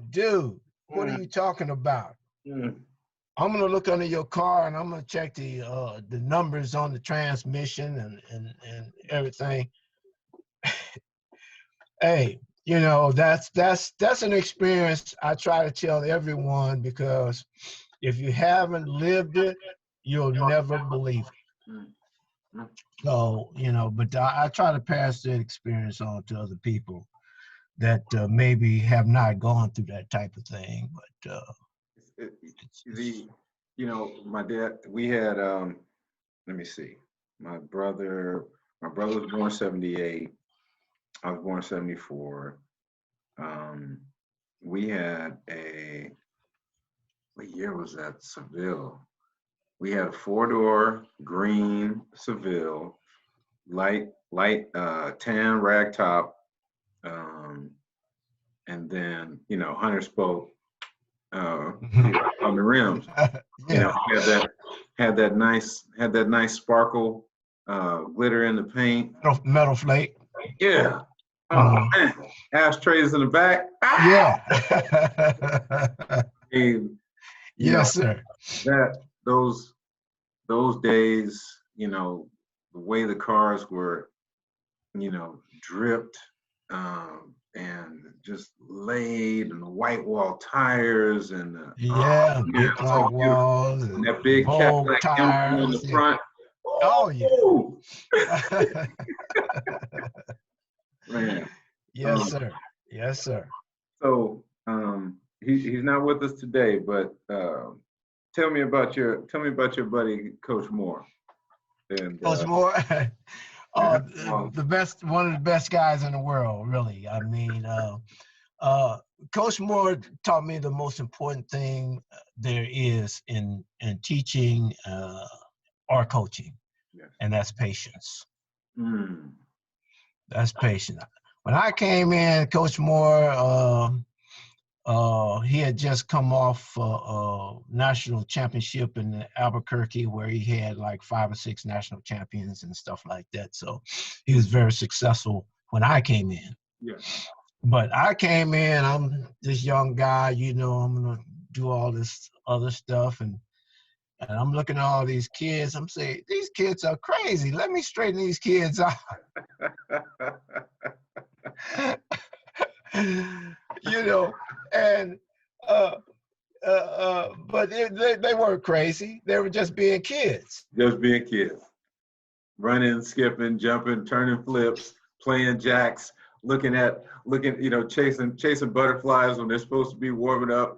Dude, what are you talking about? I'm gonna look under your car and I'm gonna check the numbers on the transmission and everything. Hey, you know, that's an experience I try to tell everyone, because if you haven't lived it, you'll never believe it. So, you know, but I try to pass that experience on to other people that maybe have not gone through that type of thing. But you know, my dad, we had let me see, my brother was born 78. I was born 74. We had what year was that? Seville. We had a 4-door green Seville, light tan rag top, and then, you know, 100-spoke on the rims. You know, had that nice sparkle, glitter in the paint. Metal flake. Yeah. Oh man, ashtrays in the back. Yeah. And, yes, sir. Those days, you know, the way the cars were, you know, dripped and just laid, and the white wall tires, and big white walls, and that big Cadillac emblem on the front. Oh yeah. Man. Yes, sir. Yes, sir. So he's not with us today, but tell me about your buddy Coach Moore. And Coach Moore, the best, one of the best guys in the world, really. I mean, Coach Moore taught me the most important thing there is in teaching or coaching, and that's patience. That's patience. When I came in, Coach Moore, he had just come off a national championship in Albuquerque, where he had like 5 or 6 national champions and stuff like that. So he was very successful when I came in. Yeah. But I came in, I'm this young guy, you know, I'm gonna do all this other stuff, and I'm looking at all these kids. I'm saying, these kids are crazy. Let me straighten these kids out. You know, and but they weren't crazy. They were just being kids. Just being kids. running, skipping, jumping, turning flips, playing jacks, looking, chasing butterflies when they're supposed to be warming up.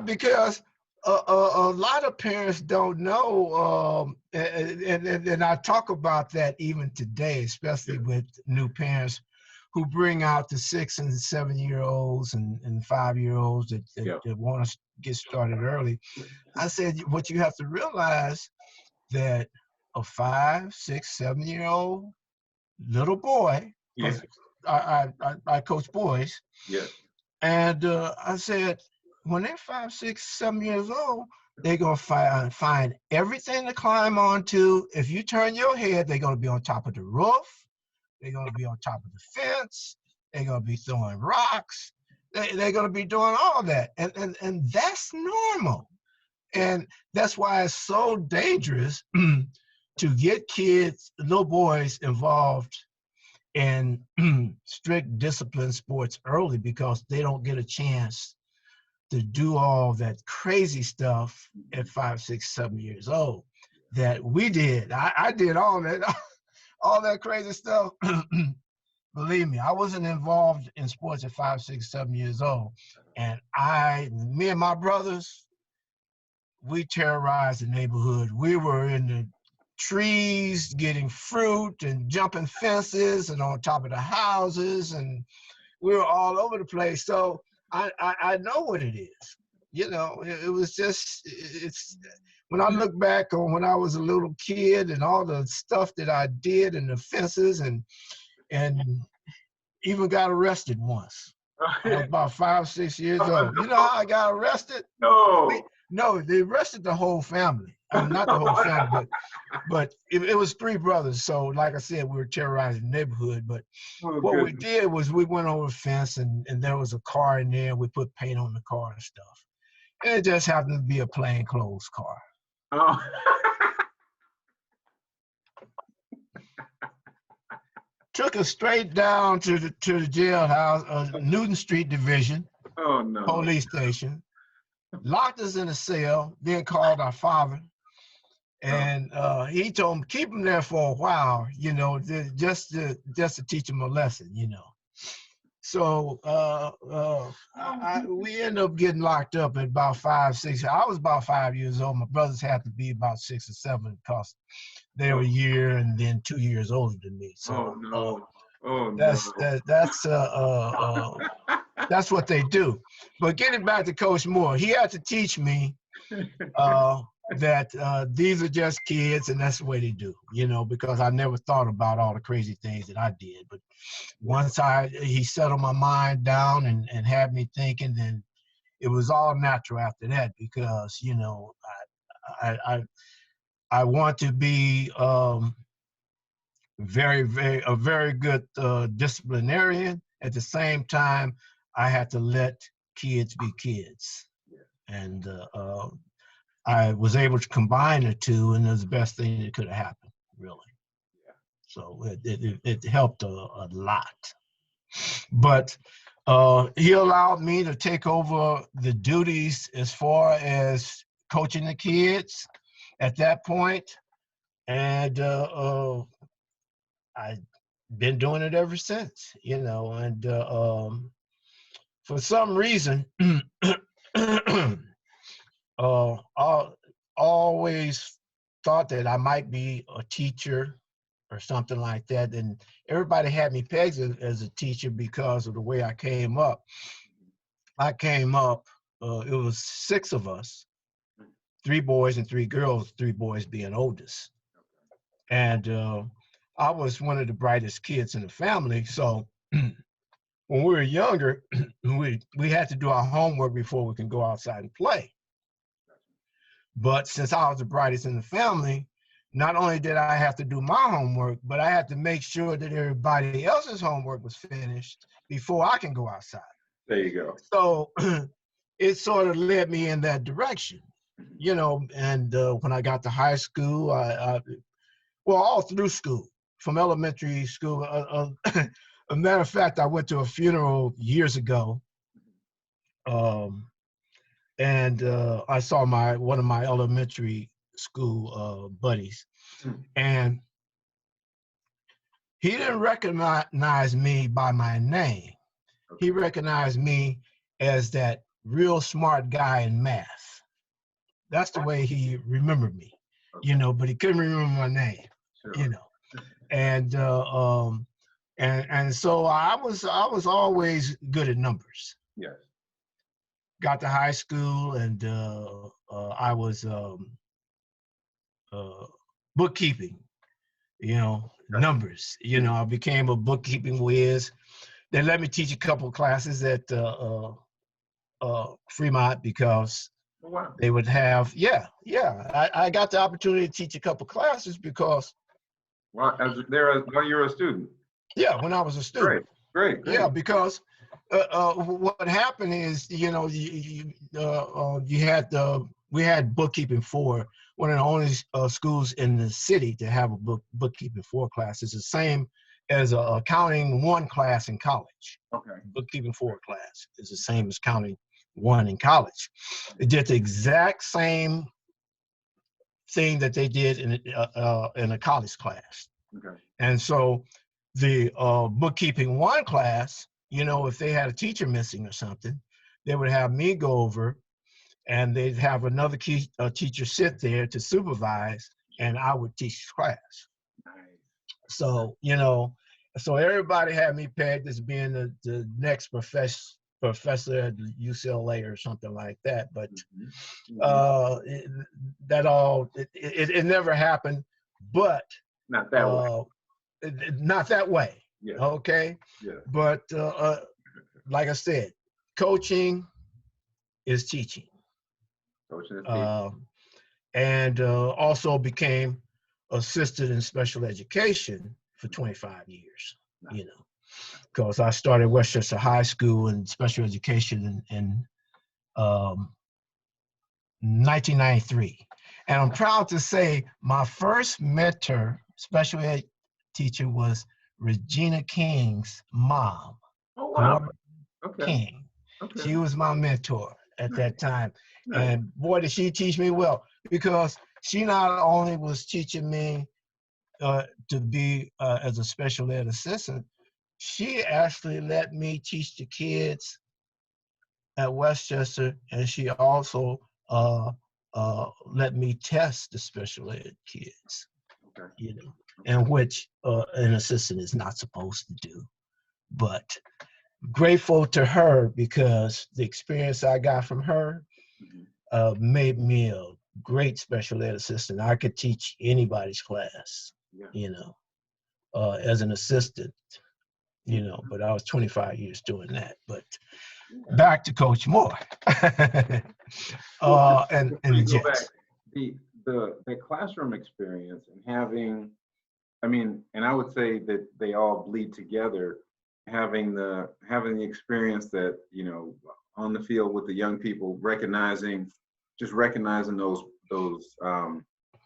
Because a lot of parents don't know, and I talk about that even today, especially with new parents who bring out the 6 and 7 year olds and 5-year-olds that want to get started early. I said, what you have to realize that a 5, 6, 7-year-old little boy, because I coach boys, and I said, when they're 5, 6, 7 years old, they're gonna find everything to climb onto. If you turn your head, they're gonna be on top of the roof. They're going to be on top of the fence. They're going to be throwing rocks. They're going to be doing all that. And that's normal. And that's why it's so dangerous to get kids, little boys, involved in strict discipline sports early, because they don't get a chance to do all that crazy stuff at 5, 6, 7 years old that we did. I did all that. All that crazy stuff. Believe me, I wasn't involved in sports at 5, 6, 7 years old. And me and my brothers, we terrorized the neighborhood. We were in the trees getting fruit and jumping fences and on top of the houses, and we were all over the place. So I know what it is. It was just, when I look back on when I was a little kid and all the stuff that I did and the fences and even got arrested once. I was about 5, 6 years old. You know how I got arrested? No, they arrested the whole family. I mean, not the whole family, but it was 3 brothers. So like I said, we were terrorizing the neighborhood. But what we did was we went over the fence and there was a car in there. We put paint on the car and stuff. And it just happened to be a plainclothes car. Oh. Took us straight down to the jailhouse, Newton Street Division, police station. Locked us in a cell, then called our father. And he told him, keep him there for a while, just to teach him a lesson, So we ended up getting locked up at about 5, 6. I was about 5 years old. My brothers had to be about 6 or 7 because they were a year and then 2 years older than me. So that's what they do. But getting back to Coach Moore, he had to teach me that these are just kids and that's the way they do, because I never thought about all the crazy things that I did. But once he settled my mind down and had me thinking, then it was all natural after that, because, I want to be a very good disciplinarian. At the same time, I had to let kids be kids. And I was able to combine the two, and it was the best thing that could have happened, really. So it helped a lot. But he allowed me to take over the duties as far as coaching the kids at that point. And I've been doing it ever since, and for some reason, I always thought that I might be a teacher or something like that. And everybody had me pegged as a teacher because of the way I came up. It was 6 of us, 3 boys and 3 girls, 3 boys being oldest. And I was one of the brightest kids in the family. So when we were younger, we had to do our homework before we can go outside and play. But since I was the brightest in the family, not only did I have to do my homework, but I had to make sure that everybody else's homework was finished before I can go outside. There you go. So it sort of led me in that direction, and when I got to high school, all through school, from elementary school. A matter of fact, I went to a funeral years ago, and I saw one of my elementary school buddies, and he didn't recognize me by my name. He recognized me as that real smart guy in math. That's the way he remembered me, you know, but he couldn't remember my name, you know. And so I was always good at numbers. Yes. Got to high school, and I was bookkeeping, you know, numbers. You know, I became a bookkeeping whiz. They let me teach a couple of classes at Fremont because they would have, I got the opportunity to teach a couple of classes because. While you're a student. Yeah, when I was a student. Great. Yeah, because what happened is, you know, we had bookkeeping 4, one of the only schools in the city to have a bookkeeping 4 class. It's the same as accounting 1 class in college. Okay. Bookkeeping 4 class is the same as counting 1 in college. It did the exact same thing that they did in a college class. Okay. And so the bookkeeping 1 class, you know, if they had a teacher missing or something, they would have me go over, and they'd have another teacher sit there to supervise, and I would teach the class. Nice. So, you know, so everybody had me pegged as being the next professor at UCLA or something like that. But it never happened. But not that way. Not that way. Yeah. Okay. Yeah. But like I said, coaching is teaching. Coaching is teaching. And also became assistant in special education for 25 years. Nice. You know, because I started Westchester High School in special education in 1993. And I'm proud to say my first mentor, special ed teacher, was Regina King's mom. Oh, wow. Okay. King. Okay. She was my mentor at that time. And boy, did she teach me well, because she not only was teaching me to be as a special ed assistant, she actually let me teach the kids at Westchester, and she also let me test the special ed kids. Okay. You know, and which an assistant is not supposed to do. But grateful to her, because the experience I got from her made me a great special ed assistant. I could teach anybody's class, you know, as an assistant, you know, but I was 25 years doing that. But back to Coach Moore. And go back, the classroom experience and having, I mean, and I would say that they all bleed together, having the experience that, you know, on the field with the young people, recognizing those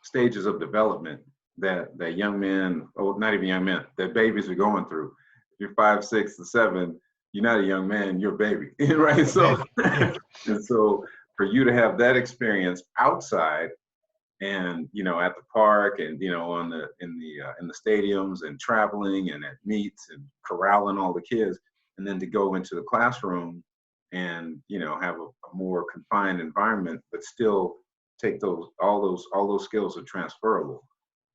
stages of development that young men, or not even young men, that babies are going through. If you're 5, 6, and 7, you're not a young man, you're a baby, right? So, and so for you to have that experience outside, and, you know, at the park, and, you know, in the stadiums, and traveling, and at meets, and corralling all the kids, and then to go into the classroom and, you know, have a more confined environment, but still take all those skills are transferable.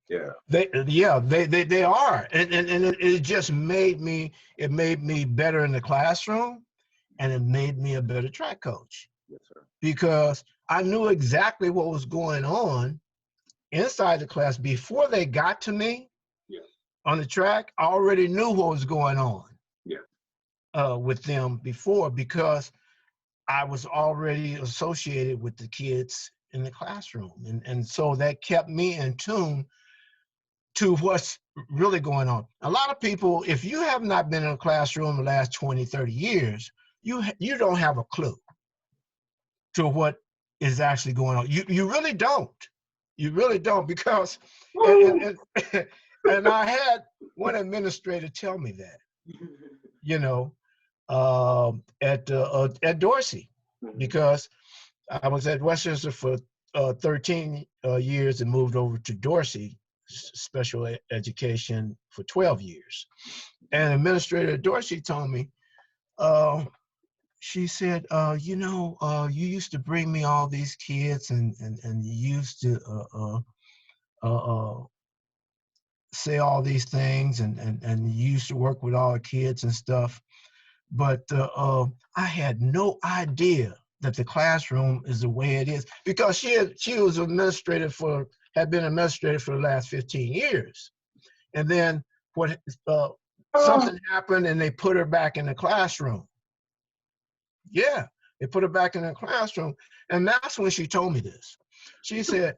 Yeah. They are, and it just made me better in the classroom, and it made me a better track coach. Yes, sir. Because I knew exactly what was going on inside the class before they got to me. On the track. I already knew what was going on with them before, because I was already associated with the kids in the classroom. And so that kept me in tune to what's really going on. A lot of people, if you have not been in a classroom the last 20, 30 years, you don't have a clue to what is actually going on. You really don't. You really don't, because, and I had one administrator tell me that, you know, at Dorsey, because I was at Westchester for 13 years and moved over to Dorsey special education for 12 years. And Administrator Dorsey told me, she said, you know, you used to bring me all these kids and you used to say all these things and you used to work with all the kids and stuff. But I had no idea that the classroom is the way it is, because she was administrative had been administrative for the last 15 years. And then something happened and they put her back in the classroom. Yeah, they put her back in the classroom. And that's when she told me this. She said,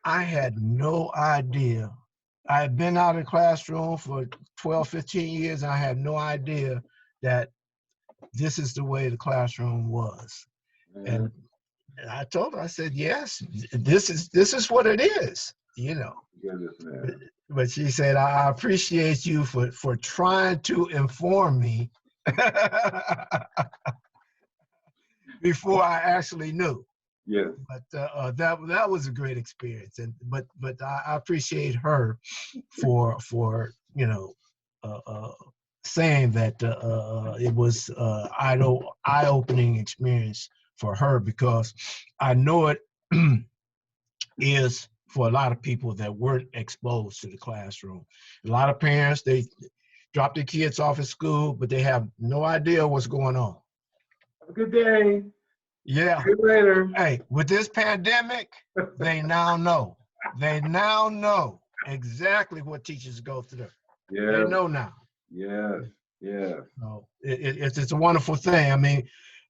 I had no idea. I had been out of the classroom for 12, 15 years, and I had no idea that this is the way the classroom was. And I told her, I said, yes, this is what it is, you know. But she said, I appreciate you for trying to inform me before I actually knew. Yes. But that was a great experience, and but I appreciate her for you know saying that it was eye-opening experience for her, because I know it is for a lot of people that weren't exposed to the classroom. A lot of parents, they drop their kids off at school, but they have no idea what's going on. Have a good day. Yeah. See you later. Hey, with this pandemic, they now know. They now know exactly what teachers go through. Yeah. They know now. Yes. Yeah. So it's a wonderful thing. I mean,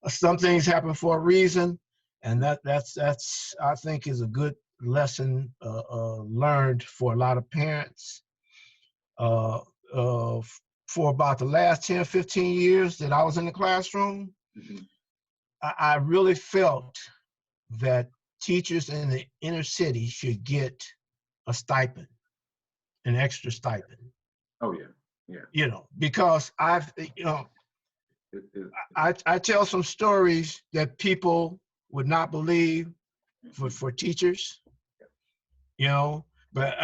some things happen for a reason, and that's I think is a good lesson learned for a lot of parents. For about the last 10, 15 years that I was in the classroom, I really felt that teachers in the inner city should get a stipend, an extra stipend. Oh yeah, yeah. You know, because I tell some stories that people would not believe for teachers. You know, but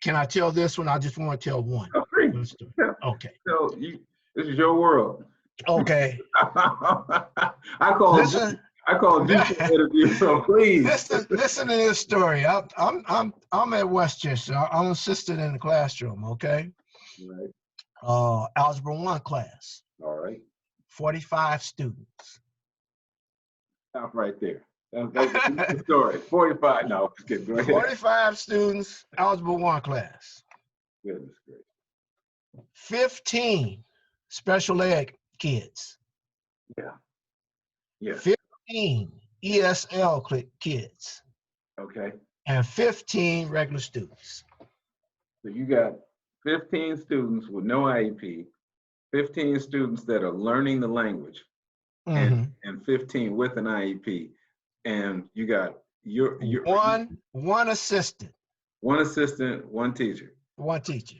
can I tell this one? I just want to tell one. Oh, free. Okay. So this is your world. Okay. I call this interview, so please. Listen to this story. I'm at Westchester. I'm assistant in the classroom. Okay. Right. Algebra 1 class. All right. 45 students. Stop right there. That's the story. 45. No, just kidding. Go ahead. 45 students, Algebra 1 class. Goodness gracious. 15 special ed kids. Yeah. Yeah. 15 ESL kids. Okay. And 15 regular students. So you got 15 students with no IEP, 15 students that are learning the language, and 15 with an IEP. And you got your one assistant. One assistant, one teacher. One teacher.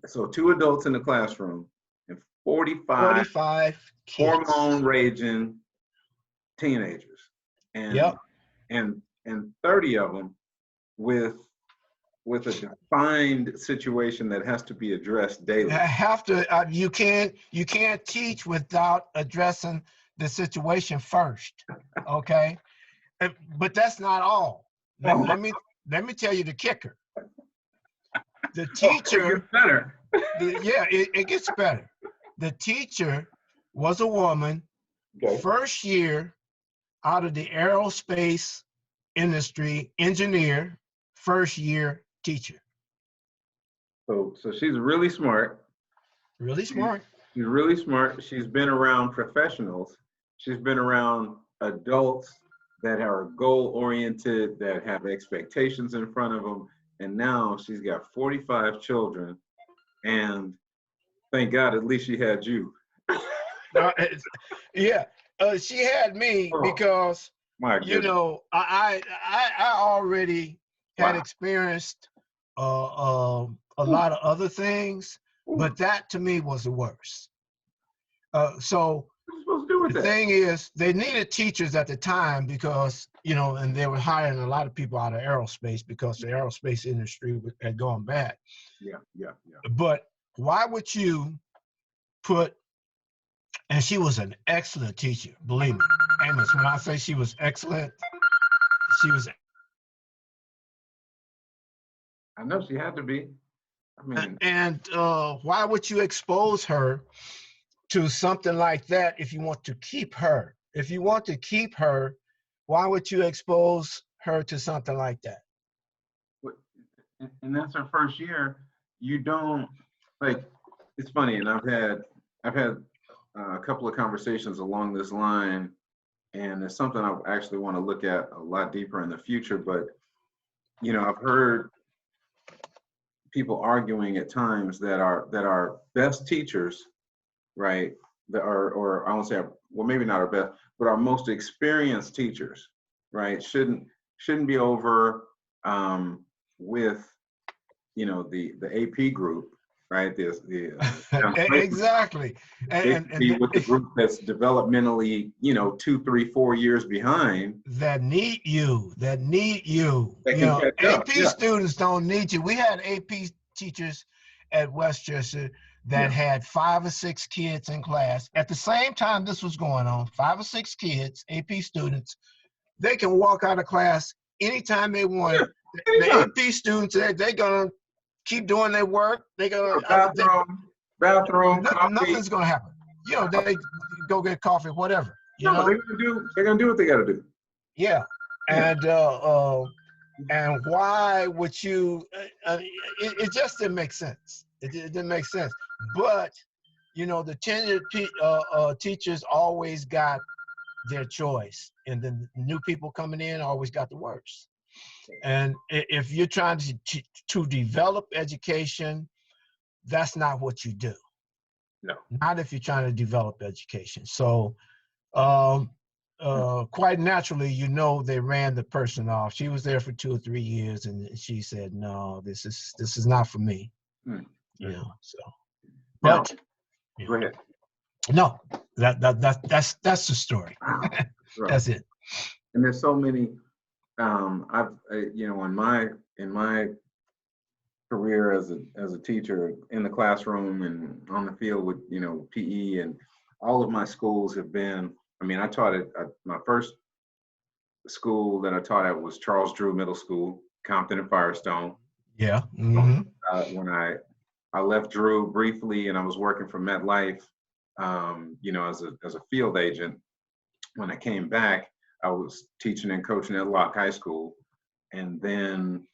So 2 adults in the classroom and 45 kids. Hormone raging teenagers. And yep. and 30 of them with a defined situation that has to be addressed daily. You can't teach without addressing the situation first. Okay. But that's not all. Let me tell you the kicker. The teacher, it gets better. It gets better. The teacher was a woman, first year out of the aerospace industry, engineer, first year teacher. So she's really smart. Really smart. She's really smart. She's been around professionals. She's been around adults that are goal-oriented, that have expectations in front of them. And now she's got 45 children. And thank God, at least she had you. Yeah, she had me because, you know, I already had experienced a lot of other things, but that to me was the worst. So do with The that? thing is, they needed teachers at the time because, you know, and they were hiring a lot of people out of aerospace because the aerospace industry had gone bad. Yeah, yeah, yeah. But why would you put, and she was an excellent teacher, believe me, Amos, when I say she was excellent, she was, I know she had to be. I mean, and why would you expose her to something like that if you want to keep her? If you want to keep her, why would you expose her to something like that? and that's her first year. You don't like. It's funny, and I've had a couple of conversations along this line, and it's something I actually want to look at a lot deeper in the future. But I've heard people arguing at times that our best teachers, right, that are, or I won't say, well, maybe not our best, but our most experienced teachers, right, shouldn't be over with the AP group, right? Exactly. They should be with the group that's developmentally 2, 3, 4 years behind. That need you. That can catch up. AP Yeah. students don't need you. We had AP teachers at Westchester that Yeah. had 5 or 6 kids in class. At the same time this was going on, 5 or 6 kids, AP students, they can walk out of class anytime they want. Yeah. The Anytime. AP students, they're going to keep doing their work. They're going to, bathroom, coffee. nothing's going to happen. They go get coffee, whatever. No, they're gonna do what they gotta do. Yeah. Yeah. And why would you? It just didn't make sense. It didn't make sense. But the tenured teachers always got their choice, and then new people coming in always got the worst. And if you're trying to develop education, that's not what you do. No. Not if you're trying to develop education. So quite naturally, they ran the person off. She was there for 2 or 3 years, and she said, "No, this is not for me." So. But go ahead. No, that's the story. Right. That's it. And there's so many. In my career as a teacher in the classroom and on the field with PE, and all of my schools have been. I mean, I taught at my first school that I taught at was Charles Drew Middle School, Compton and Firestone. Yeah. Mm-hmm. When I left Drew briefly, and I was working for MetLife, as a field agent. When I came back, I was teaching and coaching at Locke High School, and then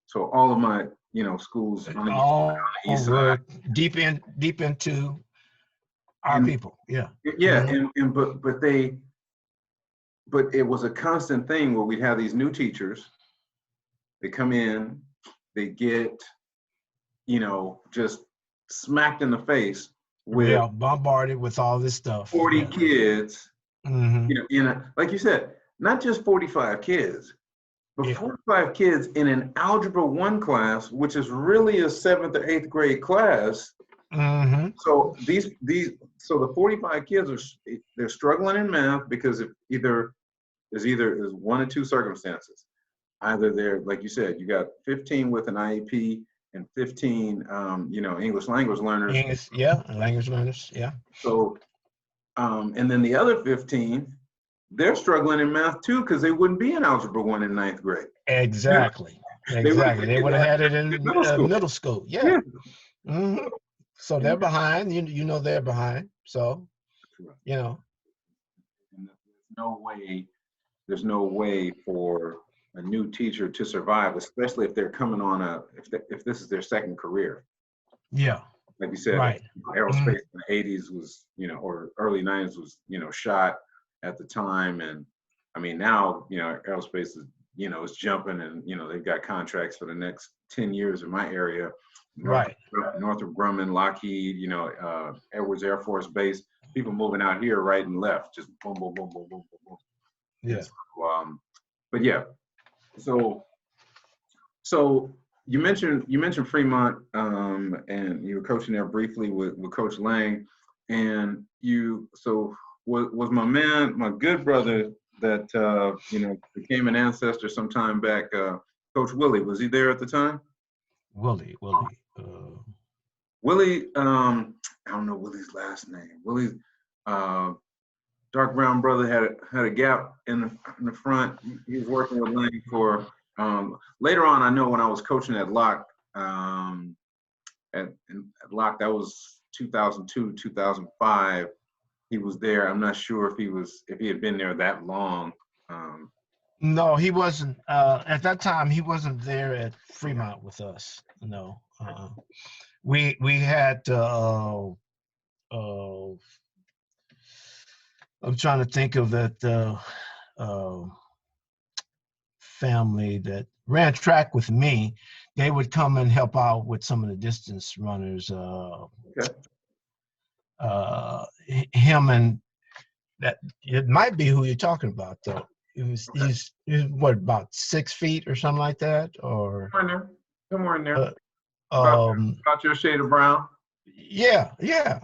so all of my schools on the east side, deep into our people. Yeah. Yeah, mm-hmm. But it was a constant thing where we'd have these new teachers. They come in, they get just smacked in the face with bombarded with all this stuff. 40 kids. Mm-hmm. Like you said, not just 45 kids, but 45 kids in an Algebra 1 class, which is really a 7th or 8th grade class. Mm-hmm. So the 45 kids they're struggling in math because there's one or two circumstances. Either they're, like you said, you got 15 with an IEP and 15 English language learners. Language learners. Yeah. So and then the other 15, they're struggling in math too because they wouldn't be in Algebra 1 in 9th grade. Exactly. Exactly. They would have had it in middle school. Yeah. Mm-hmm. So they're behind. They're behind. So And there's no way for a new teacher to survive, especially if they're coming on if this is their second career. Yeah. Like you said, right. Aerospace in the 80s was, or early 90s was, shot at the time. And I mean, now, aerospace is, is jumping, and, they've got contracts for the next 10 years in my area. Northrop Grumman, Lockheed, Edwards Air Force Base, people moving out here right and left, just boom, boom, boom, boom, boom, boom, boom. Yeah. So, but yeah, so you mentioned Fremont, and you were coaching there briefly with Coach Lang, and so was my man, my good brother that became an ancestor sometime back. Coach Willie, was he there at the time? Willie. Willie, I don't know Willie's last name. Willie's dark brown brother had a gap in the front. He was working with Lane for. Later on, I know when I was coaching at Locke, at Locke, that was 2002, 2005. He was there. I'm not sure if he had been there that long. No, he wasn't. At that time, he wasn't there at Fremont with us. No. We had. I'm trying to think of that family that ran track with me. They would come and help out with some of the distance runners. Okay. Him and that, it might be who you're talking about though. He's what, about 6 feet or something like that, or Somewhere in there. about About your shade of brown. Yeah.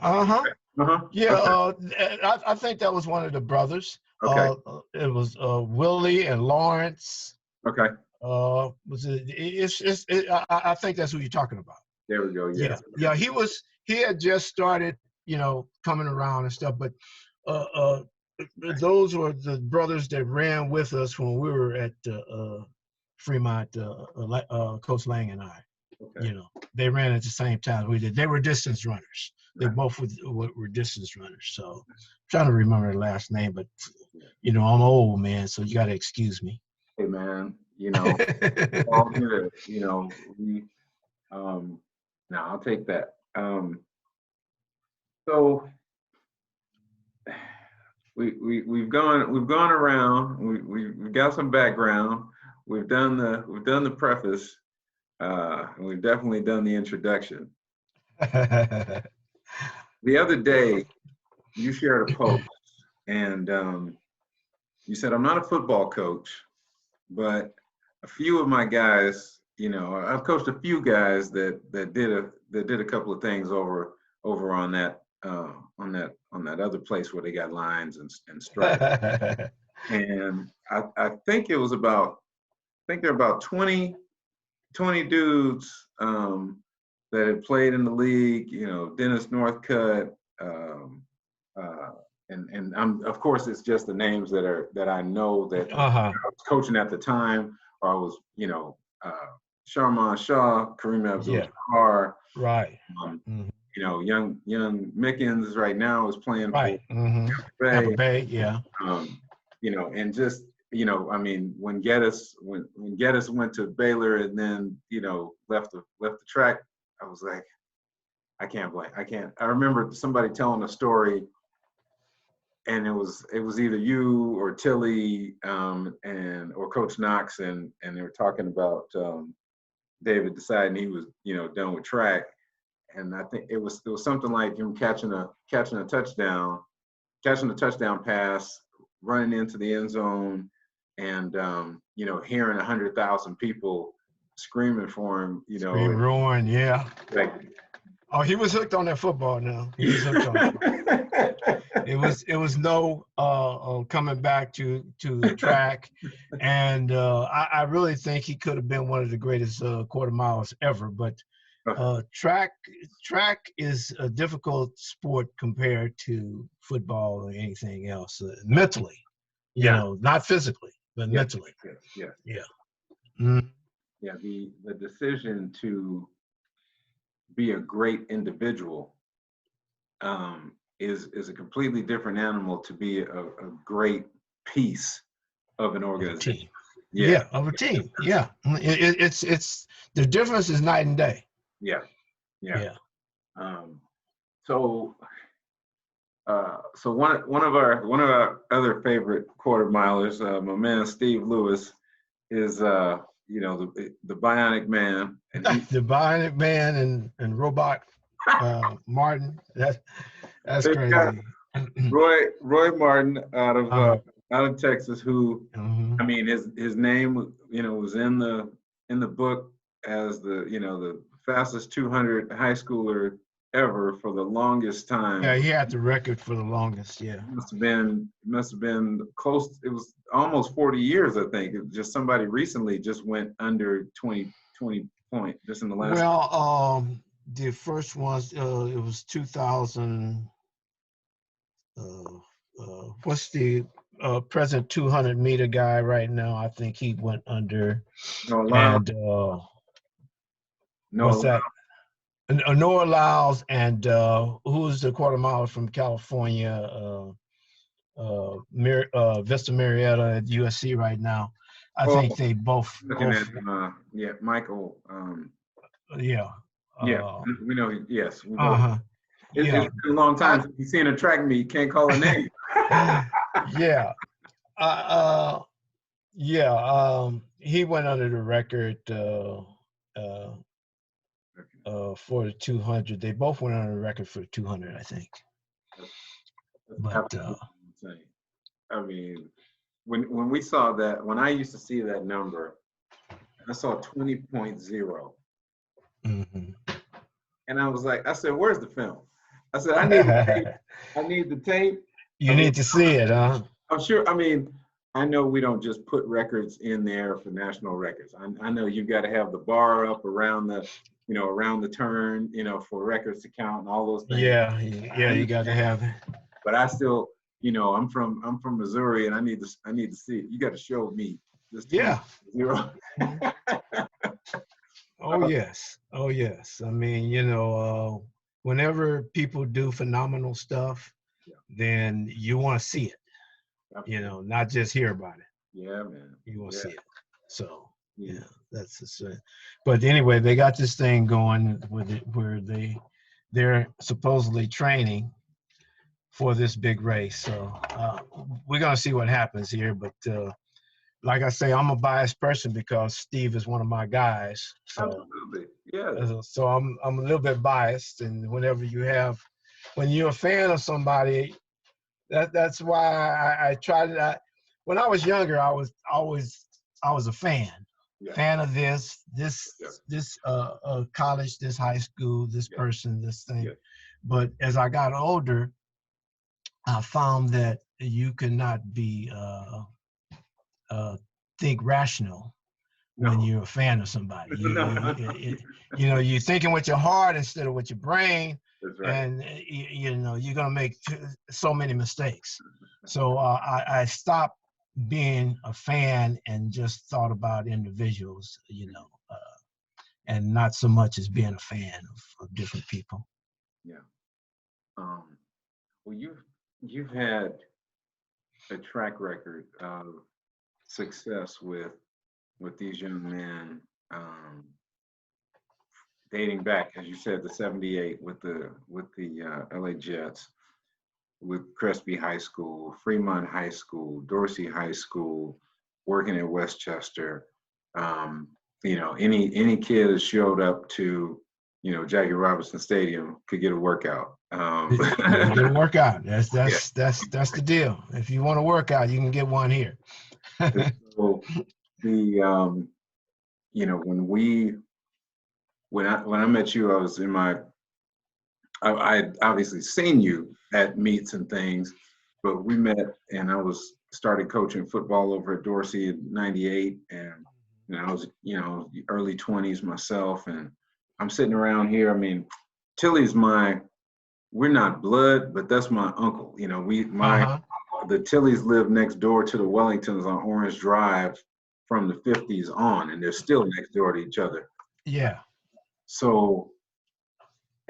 Uh-huh. Yeah. Okay. I think that was one of the brothers. Okay. It was Willie and Lawrence. Okay. Was it? I think that's who you're talking about. There we go. Yeah. Yeah. He had just started, coming around and stuff. But those were the brothers that ran with us when we were at Fremont. Coach Lang and I. Okay. They ran at the same time we did. They were distance runners. They both were distance runners. So I'm trying to remember their last name, but I'm old, man, so you got to excuse me. Hey, man, all good. No, I'll take that. So we've gone around. We've got some background. We've done the preface. And we've definitely done the introduction. The other day, you shared a post, and you said, "I'm not a football coach, but a few of my guys, I've coached a few guys that did a couple of things over on that other place where they got lines and stripes." And I think it was about, there were about 20 dudes that had played in the league, Dennis Northcutt, and I'm, of course, it's just the names that I know that I was coaching at the time, or I was, Sharman Shaw, Kareem Abdul-Jabbar, right. Young Mickens right now is playing for Tampa Bay, yeah. And just, when Geddes went to Baylor and then, left the track, I was like, I can't. I remember somebody telling a story, and it was either you or Tilly or Coach Knox, and they were talking about David deciding he was, done with track, and I think it was something like him catching a touchdown pass, running into the end zone, and hearing 100,000 people screaming for him, roaring, yeah. Like, oh, he was hooked on that football now. He was hooked on it. It was no coming back to the track, and I really think he could have been one of the greatest quarter miles ever. But track is a difficult sport compared to football or anything else, mentally. Not physically, but mentally. Yeah. Mm-hmm. Yeah, the decision to be a great individual is a completely different animal to be a great piece of an organization. Of a team. Yeah, it's the difference is night and day. Yeah. So one of our other favorite quarter milers, my man Steve Lewis, is the Bionic Man. And the Bionic Man and Robot Martin. That's crazy. Roy Martin out of Texas, who his name was in the book as the fastest 200 high schooler ever for the longest time. Yeah, he had the record for the longest. Yeah. Must have been close. It was almost 40 years, I think. It was just somebody recently just went under 20 point just in the last. Well, the first ones, it was 2000. What's the present 200-meter guy right now? I think he went under. No, And what's no, that? Noah Lyles and who's the quarter miler from California? Vista Marietta at USC right now. I think they both. Looking at yeah, Michael. Yeah. Yeah, we know. Yes, we both. Uh-huh. It's Yeah. been a long time since you've seen a track meet. Can't call a name. Yeah. Yeah. He went under the record for the 200. They both went under the record for the 200, I think. But I mean, when we saw that, when I used to see that number, I saw 20.0. Mm-hmm. And I was like, I said, where's the film? I said, I need the tape. I need the tape. You need to see it, huh? I'm sure. I mean, I know we don't just put records in there for national records. I know you've got to have the bar up around the, around the turn, for records to count and all those things. Yeah, you got to have it. But I still, I'm from Missouri, and I need to see it. You got to show me this. Yeah. 0. Oh yes. I mean, whenever people do phenomenal stuff, then you want to see it. Absolutely. Not just hear about it. Yeah, man. You want to see it. So yeah, that's the same. But anyway, they got this thing going with it where they're supposedly training for this big race. So we're gonna see what happens here. But like I say, I'm a biased person because Steve is one of my guys. So, absolutely, yeah. So I'm a little bit biased, and when you're a fan of somebody, that's why I tried it. When I was younger, I was a fan. Yeah. Fan of this college, this high school, this person, this thing. Yeah. But as I got older, I found that you cannot be think rational when you're a fan of somebody. You're thinking with your heart instead of with your brain. That's right. And you're gonna make so many mistakes. So I stopped being a fan and just thought about individuals, and not so much as being a fan of different people. Yeah. Well, you've had a track record of success with these young men, dating back, as you said, the '78 with the LA Jets, with Crespi High School, Fremont High School, Dorsey High School, working at Westchester. Any kid that showed up to Jackie Robinson Stadium could get a workout. Get a workout. That's the deal. If you want a workout, you can get one here. So when I met you, I was I obviously seen you at meets and things, but we met and I started coaching football over at Dorsey in '98, and I was early 20s myself, and I'm sitting around here. I mean, Tilly's we're not blood, but that's my uncle. The Tillys live next door to the Wellingtons on Orange Drive from the '50s on, and they're still next door to each other. Yeah. So,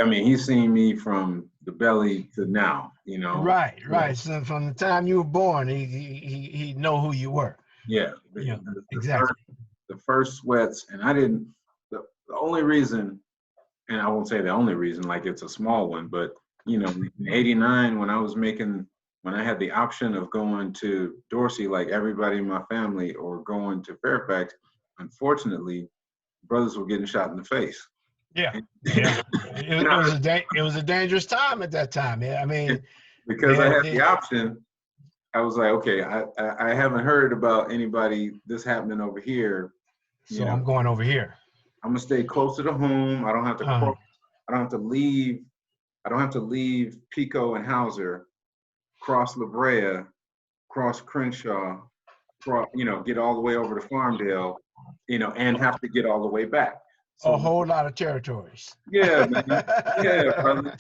I mean, he's seen me from the belly to now, Right. So from the time you were born, he know who you were. Yeah. Exactly. The first sweats, and I didn't. The only reason, and I won't say the only reason, like it's a small one, but in '89 when I had the option of going to Dorsey like everybody in my family or going to Fairfax, unfortunately, brothers were getting shot in the face. Yeah. It was a dangerous time at that time. Yeah, I mean, because I had the option, I was like, okay, I haven't heard about this happening over here. So I'm going over here. I'm gonna stay closer to home. I don't have to. I don't have to leave I don't have to leave Pico and Hauser, cross La Brea, cross Crenshaw, get all the way over to Farmdale, and have to get all the way back. So A whole lot of territories. yeah, man. Yeah, brother.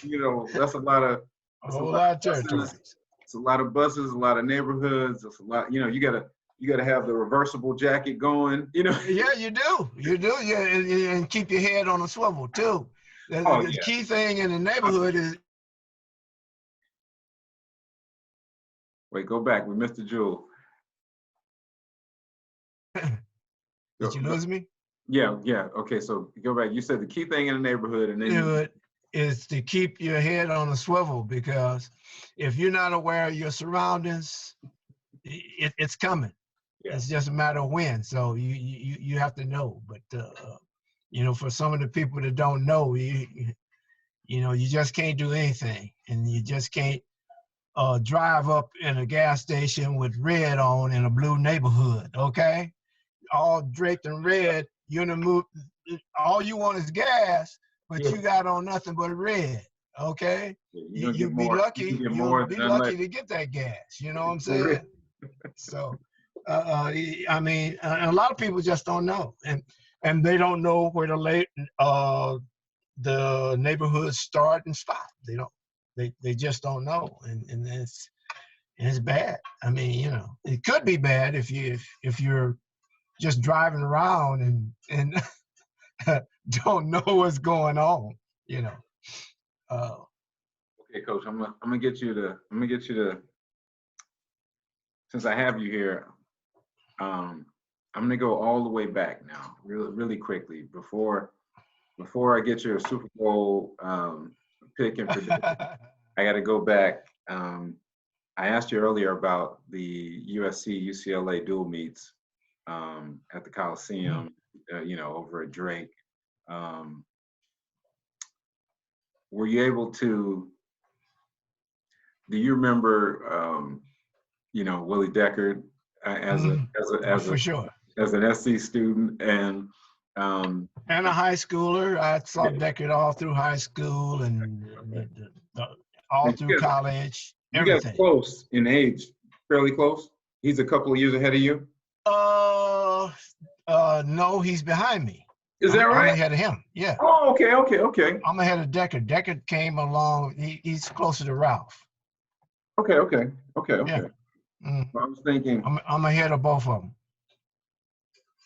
That's a lot of A whole lot of territories. It's a lot of buses, a lot of neighborhoods. It's a lot. You gotta have the reversible jacket going. Yeah, you do. You do. Yeah, and keep your head on a swivel too. The key thing in the neighborhood is. Wait, go back. We missed the jewel. Did you lose me? Yeah. Okay, so go back. You said the key thing in the neighborhood, and then is to keep your head on a swivel, because if you're not aware of your surroundings, it's coming. Yeah. It's just a matter of when. So you have to know. But for some of the people that don't know, you just can't do anything, and you just can't drive up in a gas station with red on in a blue neighborhood. Okay, all draped in red. You're in the mood. All you want is gas, but you got on nothing but red. Okay, you'll be lucky. You'll be lucky to get that gas. You know what I'm saying? So, I mean, a lot of people just don't know, and they don't know where the neighborhoods start and stop. They don't. They just don't know, and it's bad. I mean, it could be bad if you're just driving around and don't know what's going on. Okay, Coach, I'm gonna get you to. Since I have you here, I'm gonna go all the way back now, really quickly before I get your Super Bowl pick and prediction. I got to go back. I asked you earlier about the USC UCLA dual meets at the Coliseum, over at Drake. Were you able to? Do you remember, Willie Deckard as for sure, as an SC student and a high schooler? I saw Deckard all through high school and all through college. You guys close in age, fairly close. He's a couple of years ahead of you. No, he's behind me. Is that right? I'm ahead of him. Yeah. Oh, okay. I'm ahead of Deckard. Deckard came along. He's closer to Ralph. Okay. Yeah. I was thinking. I'm ahead of both of them.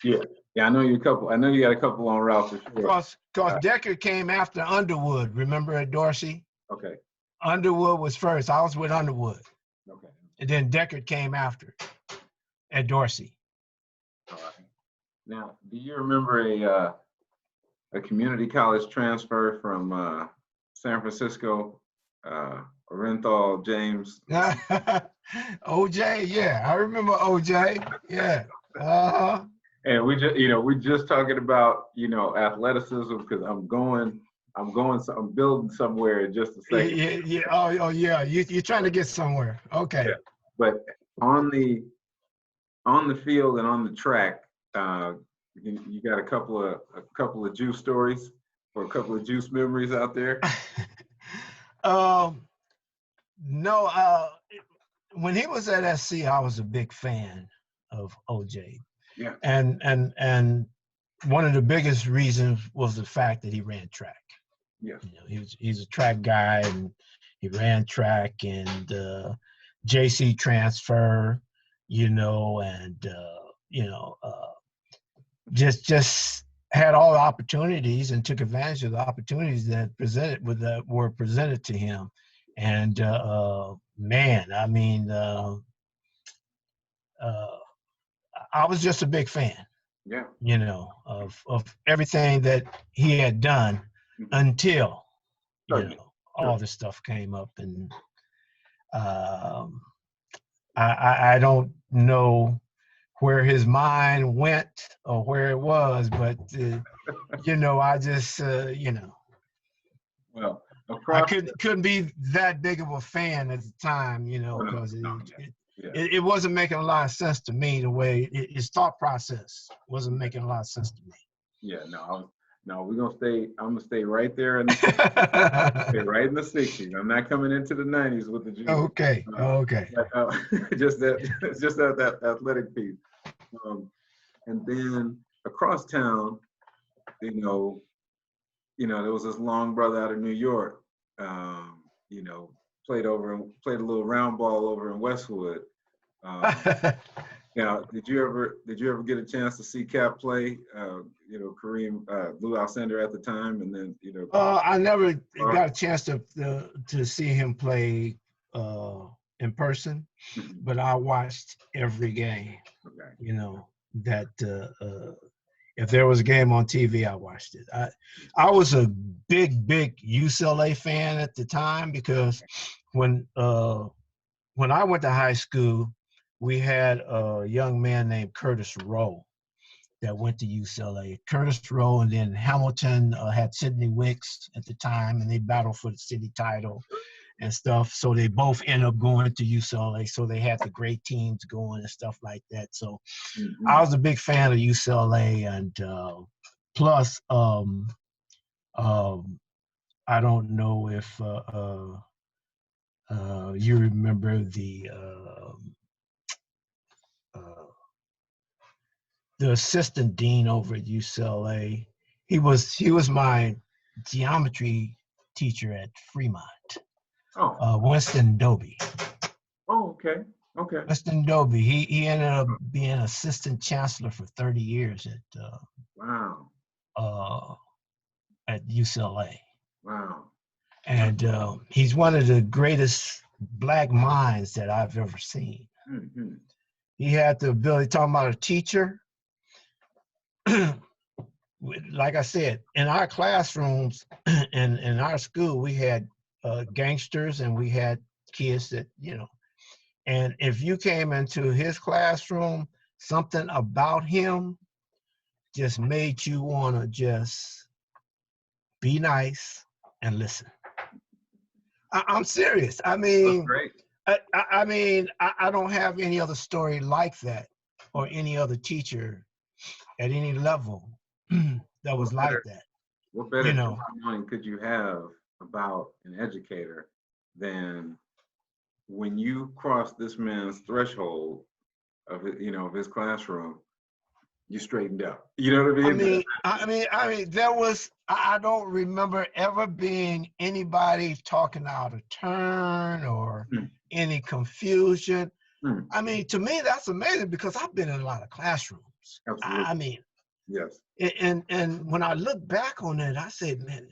Yeah. I know you got a couple on Ralph for sure. Because Deckard came after Underwood. Remember at Dorsey? Okay. Underwood was first. I was with Underwood. Okay. And then Deckard came after at Dorsey. All right. Now, do you remember a community college transfer from San Francisco, Coach James? OJ, yeah, I remember OJ. Yeah. And we just talking about athleticism, because I'm building somewhere in just a second. Yeah. Oh yeah. You're trying to get somewhere. Okay. Yeah. But on the field and on the track, you got a couple of juice stories or a couple of juice memories out there? No. When he was at SC, I was a big fan of OJ. Yeah. And one of the biggest reasons was the fact that he ran track. Yeah. He's a track guy, and he ran track and JC transfer, and just had all the opportunities and took advantage of the opportunities that were presented to him. And man, I mean, I was just a big fan. Yeah. Of everything that he had done until all this stuff came up, and I don't know where his mind went or where it was, but I just Well, I couldn't be that big of a fan at the time, because it wasn't making a lot of sense to me. The way his thought process wasn't making a lot of sense to me. Yeah, no, No, we're gonna stay. I'm gonna stay right there in the stay right in the 60s. I'm not coming into the 90s with the juniors. Okay, okay. Just that athletic piece. And then across town, you know, there was this long brother out of New York. You know, played a little round ball over in Westwood. Now, did you ever get a chance to see Cap play? You know, Kareem, Lou Alcindor at the time, and then I never got a chance to see him play in person, but I watched every game. Okay. You know that if there was a game on TV, I watched it. I was a big UCLA fan at the time because when I went to high school, we had a young man named Curtis Rowe that went to UCLA. Curtis Rowe, and then Hamilton had Sidney Wicks at the time, and they battled for the city title and stuff. So they both ended up going to UCLA. So they had the great teams going and stuff like that. So I was a big fan of UCLA, and plus, I don't know if you remember the assistant dean over at UCLA. He was my geometry teacher at Fremont. Winston Doby. Oh, okay. Okay. Winston Doby. He ended up being assistant chancellor for 30 years at UCLA. Wow. And he's one of the greatest black minds that I've ever seen. Mm-hmm. He had the ability, talking about a teacher. Like I said, in our classrooms and in our school, we had gangsters and we had kids that, and if you came into his classroom, something about him just made you want to just be nice and listen. I'm serious. I mean, I don't have any other story like that or any other teacher at any level that was like that. What better testimony could you have about an educator than when you cross this man's threshold of his classroom, you straightened out. You know what I mean? I mean, there was, I don't remember ever being anybody talking out of turn or any confusion. I mean, to me, that's amazing because I've been in a lot of classrooms. Absolutely. I mean, yes. And when I look back on it, I said, man,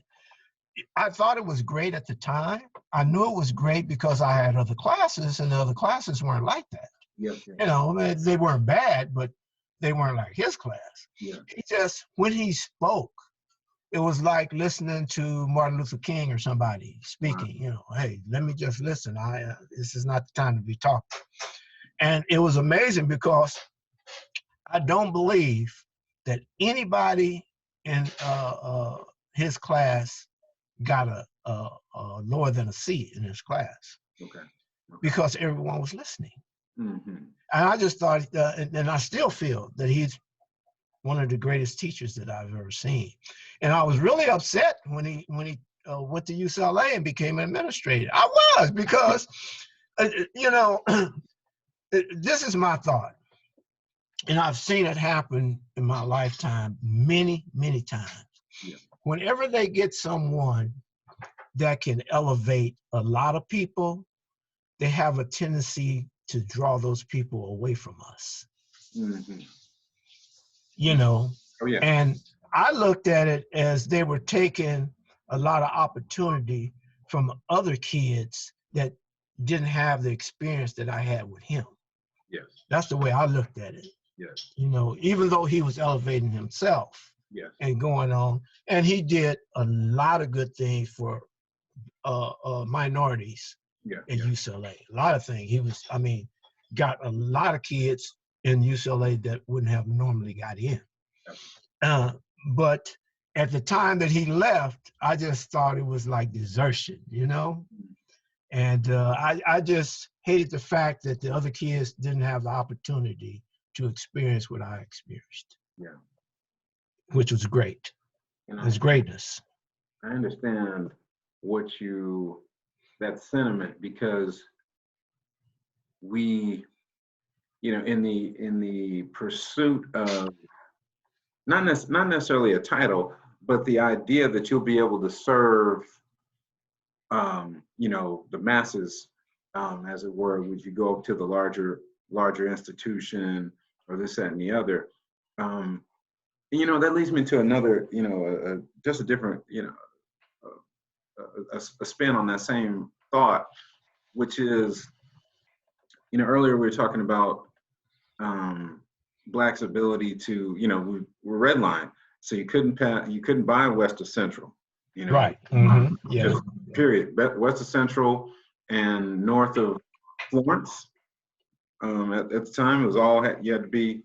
I thought it was great at the time. I knew it was great because I had other classes, and the other classes weren't like that. Yes. They weren't bad, but they weren't like his class. Yeah. He just, when he spoke, it was like listening to Martin Luther King or somebody speaking. Wow. Hey, let me just listen. This is not the time to be talking. And it was amazing because I don't believe that anybody in his class got a lower than a C in his class. Okay. Because everyone was listening. Mm-hmm. And I just thought, and I still feel that he's one of the greatest teachers that I've ever seen. And I was really upset when he went to UCLA and became an administrator. I was, because, this is my thought. And I've seen it happen in my lifetime many, many times. Yeah. Whenever they get someone that can elevate a lot of people, they have a tendency to draw those people away from us. Mm-hmm. Oh, yeah. And I looked at it as they were taking a lot of opportunity from other kids that didn't have the experience that I had with him. Yes. That's the way I looked at it. Yes. Even though he was elevating himself. Yes. And going on, and he did a lot of good things for minorities at UCLA. A lot of things. He was, got a lot of kids in UCLA that wouldn't have normally got in. But at the time that he left, I just thought it was like desertion, And I just hated the fact that the other kids didn't have the opportunity to experience what I experienced. Yeah. Which was great. And His greatness. I understand that sentiment, because we, in the pursuit of not necessarily a title, but the idea that you'll be able to serve, the masses, as it were, would you go up to the larger institution or this, that, and the other. That leads me to another, just a different, a spin on that same thought, which is, earlier we were talking about Blacks' ability to, we're redline, so you couldn't buy west of Central, Right. Mm-hmm. Yeah. just period. West of Central and north of Florence, at the time, it was all you had to be,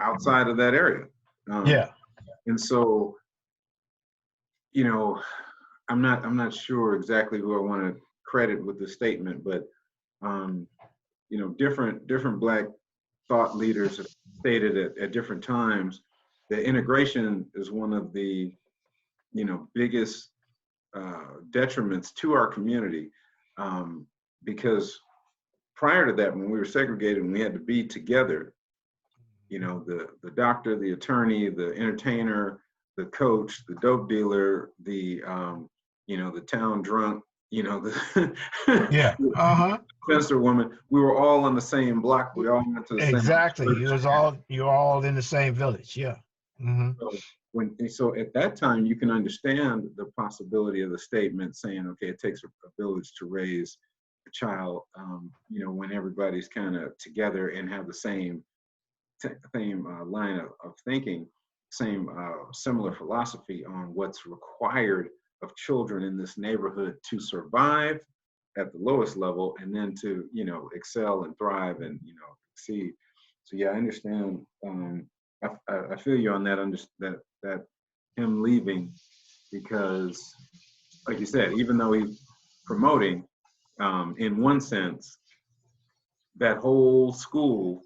outside of that area. Yeah. And so, I'm not sure exactly who I want to credit with this statement, but different Black thought leaders have stated at different times that integration is one of the biggest detriments to our community, because prior to that, when we were segregated and we had to be together, the doctor, the attorney, the entertainer, the coach, the dope dealer, the town drunk, Yeah. Uh-huh. fencer woman, we were all on the same block. We all went to the same Exactly. church. You're all in the same village. Yeah. Mm-hmm. So at that time, you can understand the possibility of the statement saying, okay, it takes a village to raise a child, when everybody's kind of together and have the same line of thinking, same similar philosophy on what's required of children in this neighborhood to survive at the lowest level, and then to excel and thrive and succeed. So yeah, I understand. I feel you on that. That him leaving, because, like you said, even though he's promoting, in one sense, that whole school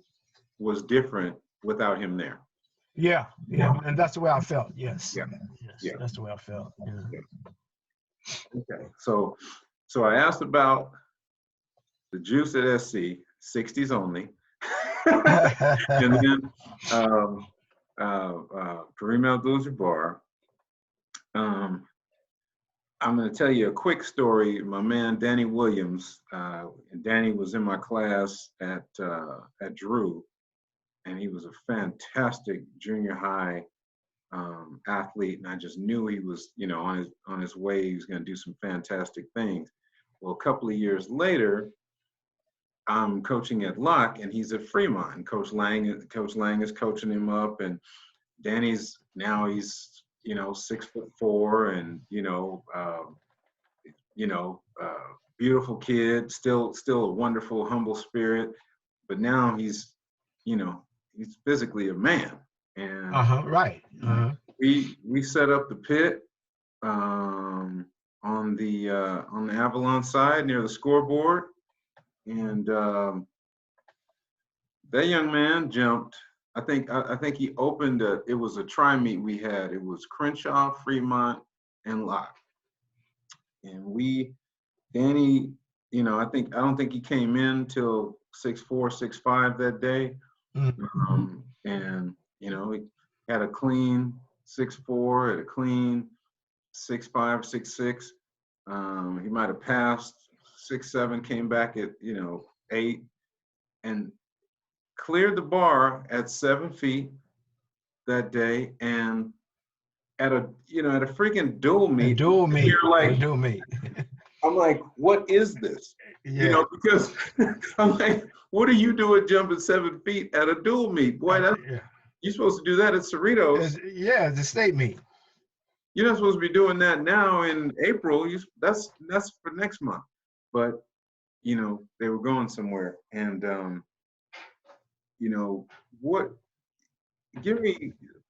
was different without him there. Yeah. Yeah. And that's the way I felt. Yes. Yeah. Yes. Yeah. That's the way I felt. Yeah. Okay. So I asked about the juice at SC, 60s only. And then Kareem Abdul-Jabbar. I'm going to tell you a quick story. My man Danny Williams, and Danny was in my class at Drew, and he was a fantastic junior high athlete, and I just knew he was, on his way. He was going to do some fantastic things. Well, a couple of years later, I'm coaching at Locke, and he's at Fremont. Coach Lang is coaching him up, and Danny's now he's 6'4", and beautiful kid, still a wonderful, humble spirit, but now he's physically a man. And right. we set up the pit on the Avalon side near the scoreboard, and that young man jumped. I think he opened it was a tri-meet we had. It was Crenshaw, Fremont, and Locke. And Danny, I don't think he came in till 6'4", 6'5" that day. Mm-hmm. And he had a clean 6'4", had a clean 6'5", 6'6". He might have passed 6'7", came back at 8, and cleared the bar at 7 feet that day. And at a freaking dual meet, you're like, dual meet. I'm like, what is this? Yeah. Because I'm like, what are you doing jumping 7 feet at a dual meet? Boy, you're supposed to do that at Cerritos. The state meet. You're not supposed to be doing that now in April. That's for next month. But they were going somewhere, and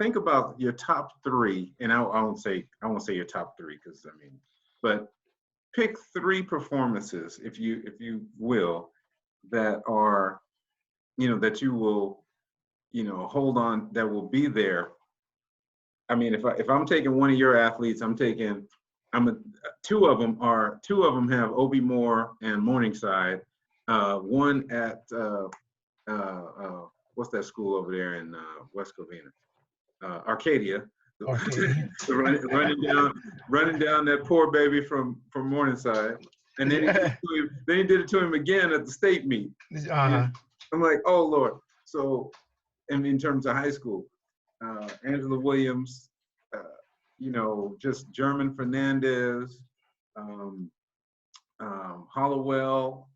think about your top 3, and I won't say your top 3, because but pick 3 performances, if you will, that are, that you will, hold on, that will be there I mean, if I'm taking one of your athletes, two of them have Obi Moore and Morningside. One at what's that school over there in West Covina? Arcadia. Arcadia. running down that poor baby from Morningside, and then he did it to him again at the state meet. I'm like, oh Lord. So, and in terms of high school, Angela Williams, just German Fernandez, Hollowell.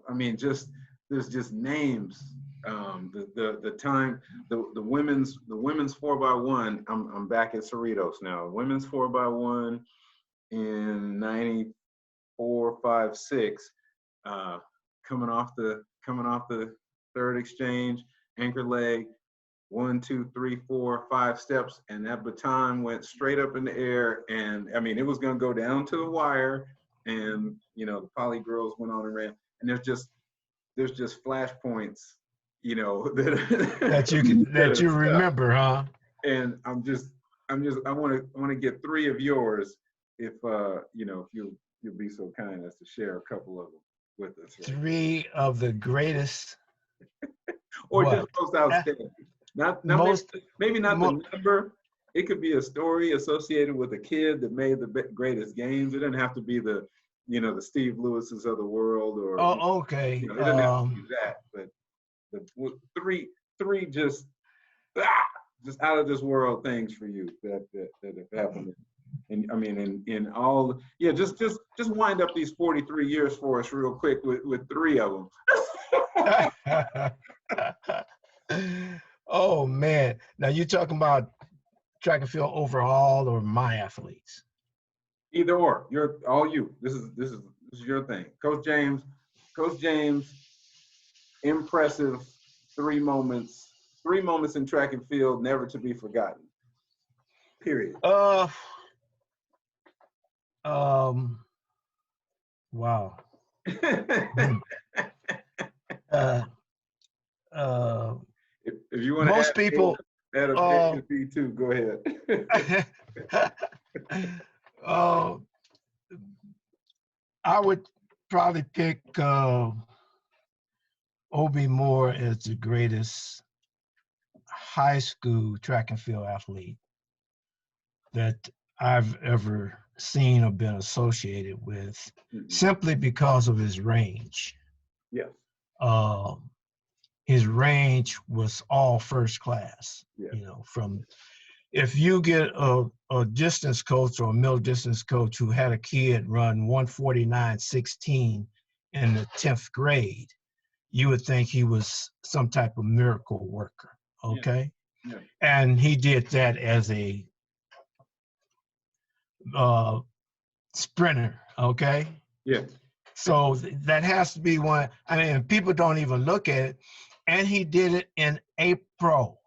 I mean, there's just names. The women's 4x1. I'm back at Cerritos now. Women's 4x1 in 94, 5, 6. Coming off the third exchange, anchor leg, 1, 2, 3, 4, 5 steps, and that baton went straight up in the air. And I mean, it was going to go down to the wire, and the poly girls went on and ran. And there's just flash points, that you remember, huh? And I want to get 3 of yours, if you'll be so kind as to share a couple of them with us. Right? 3 of the greatest, or just most outstanding. Maybe not the number. It could be a story associated with a kid that made the greatest games. It doesn't have to be the Steve Lewis's of the world, or okay. It doesn't have to be that, but the 3 just out of this world things for you that have happened. And I mean, in all, just wind up these 43 years for us real quick with 3 of them. Oh man! Now you talking about track and field overall or my athletes? Either or. You're all you. This is your thing, Coach James. Impressive 3 moments in track and field, never to be forgotten. Period. Wow. If you want to most people add a too, go ahead. I would probably pick Obi Moore as the greatest high school track and field athlete that I've ever seen or been associated with, simply because of his range. Yes. His range was all first class. Yeah. From if you get a distance coach or a middle distance coach who had a kid run 149.16 in the 10th grade, you would think he was some type of miracle worker. Okay. Yeah. And he did that as a sprinter. Okay. Yeah. So that has to be one. I mean, people don't even look at it. And he did it in April.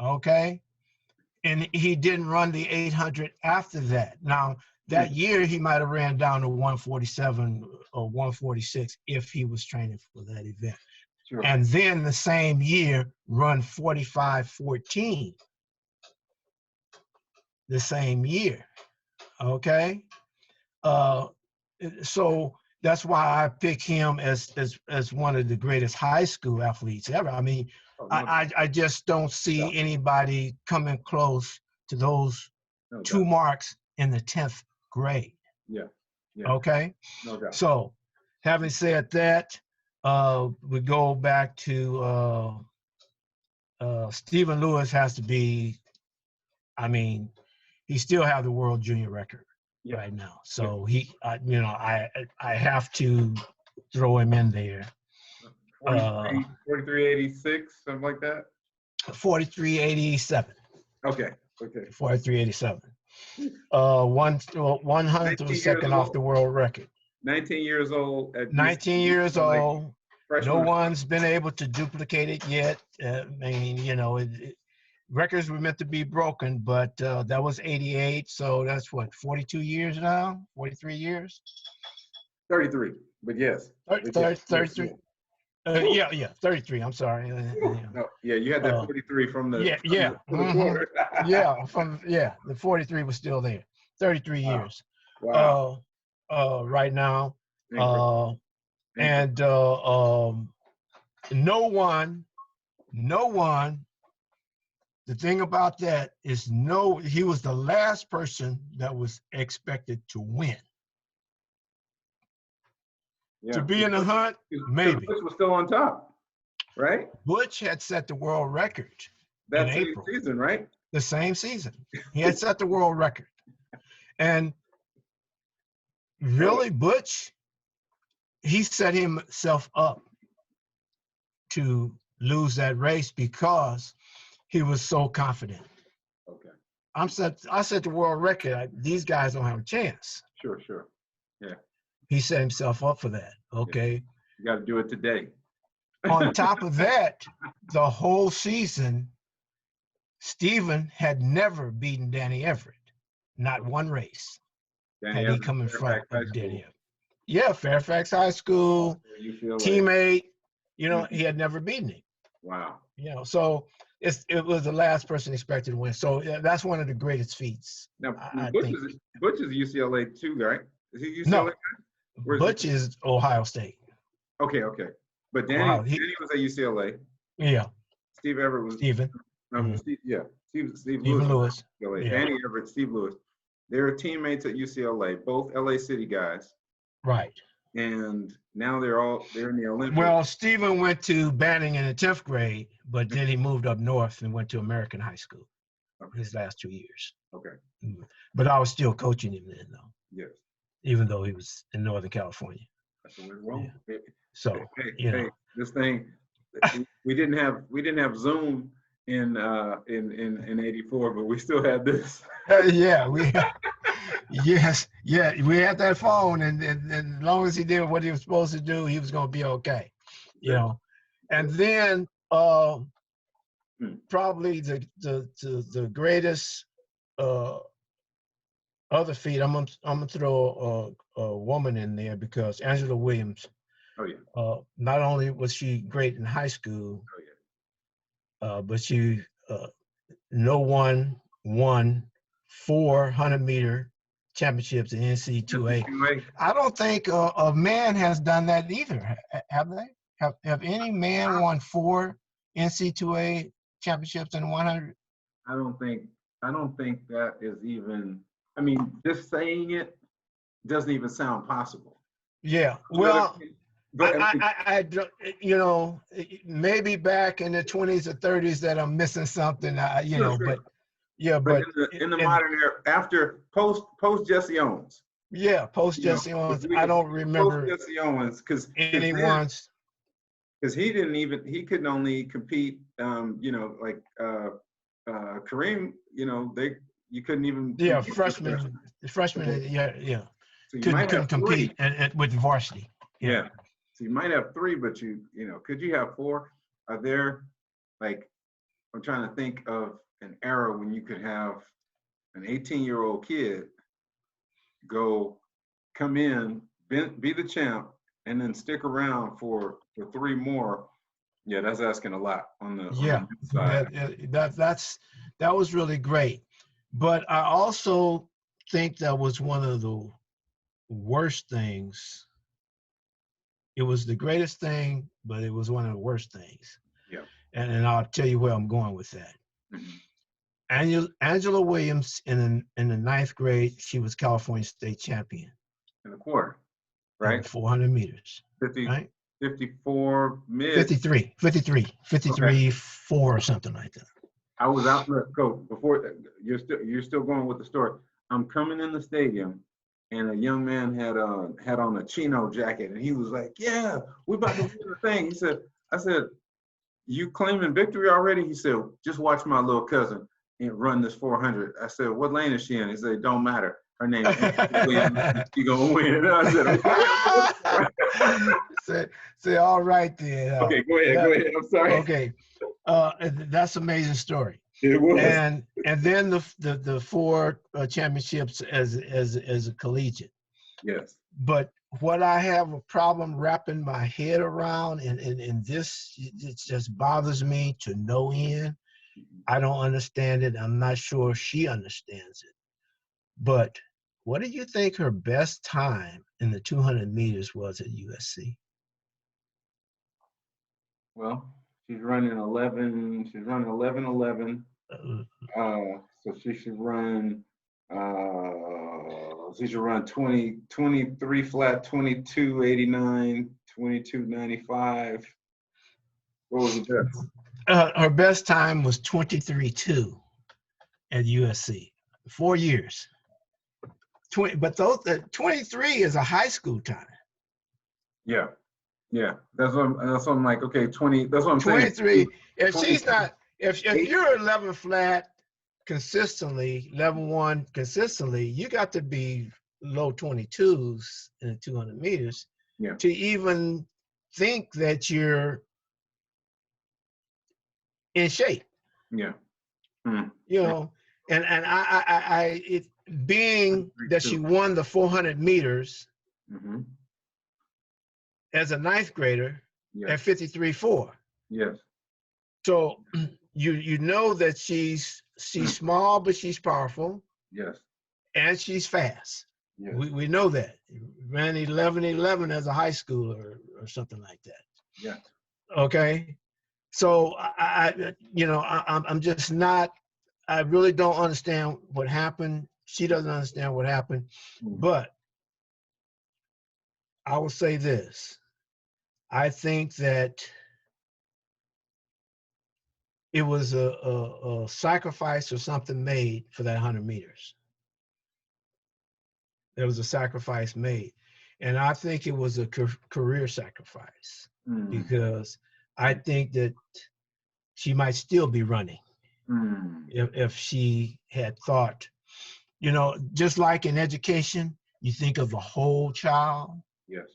Okay. And he didn't run the 800 after that. Now, that year, he might have ran down to 147 or 146 if he was training for that event. Sure. And then the same year, run 45.14. The same year. Okay. So that's why I pick him as one of the greatest high school athletes ever. I mean, I just don't see anybody coming close to those 2 marks in the 10th grade. Yeah. Okay. No doubt. So, having said that, we go back to Stephen Lewis has to be. I mean, he still has the world junior record. Yeah. Right now, so I have to throw him in there. 43.86, something like that. 43.87. Okay. 43.87. 100th of a second off the world record. 19 years old. 19 years old. No one's been able to duplicate it yet. I mean, records were meant to be broken, but that was 88. So that's what, 42 years now? 43 years? 33, but yes. 33. Yeah, 33. I'm sorry. No, yeah, you had that 43 from the Yeah. from the quarter. Yeah, the 43 was still there. 33 Wow. years. Wow. Right now. Incredible. And no one, the thing about that is he was the last person that was expected to win. Yeah. To be in the hunt, maybe. Butch was still on top, right? Butch had set the world record in That same April. season, right? The same season. He had set the world record. And really, Butch, he set himself up to lose that race because he was so confident. Okay. I set the world record. These guys don't have a chance. Sure. Yeah. He set himself up for that. Okay. Yeah. You got to do it today. On top of that, the whole season, Stephen had never beaten Danny Everett. Not one race Danny had he come in front Fairfax of Danny Everett. Yeah, Fairfax High School, teammate. He had never beaten him. Wow. So it was the last person expected to win. So that's one of the greatest feats. Now, Butch is UCLA too, right? Is he UCLA? No, Butch is Ohio State. Okay. But Danny was at UCLA. Yeah. Steve Everett was. Stephen. Steve Lewis. UCLA. Yeah. Danny Everett, Steve Lewis. They were teammates at UCLA, both LA City guys. Right. And now they're in the Olympics. Well, Stephen went to Banning in the 10th grade, but then he moved up north and went to American High School his last 2 years. Okay. But I was still coaching him then, though. Yes. Even though he was in Northern California. That's what we're wrong. Yeah. So, this thing, we didn't have Zoom in '84, but we still had this. We had that phone, and as long as he did what he was supposed to do, he was going to be okay. And then probably the greatest other feat. I'm gonna throw a woman in there because Angela Williams. Oh yeah. Not only was she great in high school. Oh yeah. But she no one won 400-meter championships in NC2A. I don't think a man has done that either. Have they? Have any man won 4 NC2A championships in 100? I don't think that is even. I mean, just saying it doesn't even sound possible. Yeah. Well. But I maybe back in the 20s or 30s that I'm missing something, sure. But in the modern era, after post Jesse Owens. Yeah, post Jesse Owens. I don't remember post Jesse Owens because he couldn't only compete. Like Kareem. You couldn't even. Yeah, freshman. Yeah. So couldn't compete with varsity. Yeah. So you might have 3, but could you have 4? Are there, I'm trying to think of an era when you could have an 18-year-old kid come in, be the champ, and then stick around for 3 more. Yeah, that's asking a lot on the side. That was really great. But I also think that was one of the worst things. It was the greatest thing, but it was one of the worst things. Yeah. And I'll tell you where I'm going with that. Mm-hmm. Angela Williams in the 9th grade, she was California state champion. In the quarter, right? 400 meters. 50, right? 54 mid. 53, okay. 4 or something like that. I was out in the coach before. You're still going with the story. I'm coming in the stadium. And a young man had on a chino jacket, and he was like, "Yeah, we're about to win the thing." I said, "You claiming victory already?" He said, "Just watch my little cousin and run this 400." I said, "What lane is she in?" He said, "It don't matter. Her name is Williams. She gonna win." And I said, "Say all right then." Okay, go ahead. I'm sorry. Okay, that's an amazing story. It was. And then the 4 championships as a collegiate. Yes. But what I have a problem wrapping my head around, and this, it just bothers me to no end. I don't understand it. I'm not sure she understands it. But what do you think her best time in the 200 meters was at USC? Well, she's running 11. She's running 11:11. Uh, So she should run. She should run 23 flat, 22:89, 22:95. What was the best? her best time was 23.2 at USC. 4 years. 20, but those 23 is a high school time. Yeah, yeah. That's what I'm like. Okay, 20. That's what I'm 23. saying. If 20, she's not, if you're 11 flat consistently, 11-1 consistently, you got to be low 22s in the 200 meters yeah, to even think that you're in shape. yeah. Hmm. You know, and it being that she won the 400 meters Mm-hmm. as a ninth grader Yes. at 53.4. Yes. So you know that she's small, but she's powerful, Yes. and she's fast. Yes. We know that. Ran 11:11 as a high schooler or something like that. Yeah. Okay. So I'm just not. I really don't understand what happened. She doesn't understand what happened. But I will say this. I think that it was a sacrifice or something made for that 100 meters. There was a sacrifice made. And I think it was a career sacrifice because I think that she might still be running if she had thought, just like in education, you think of the whole child. Yes.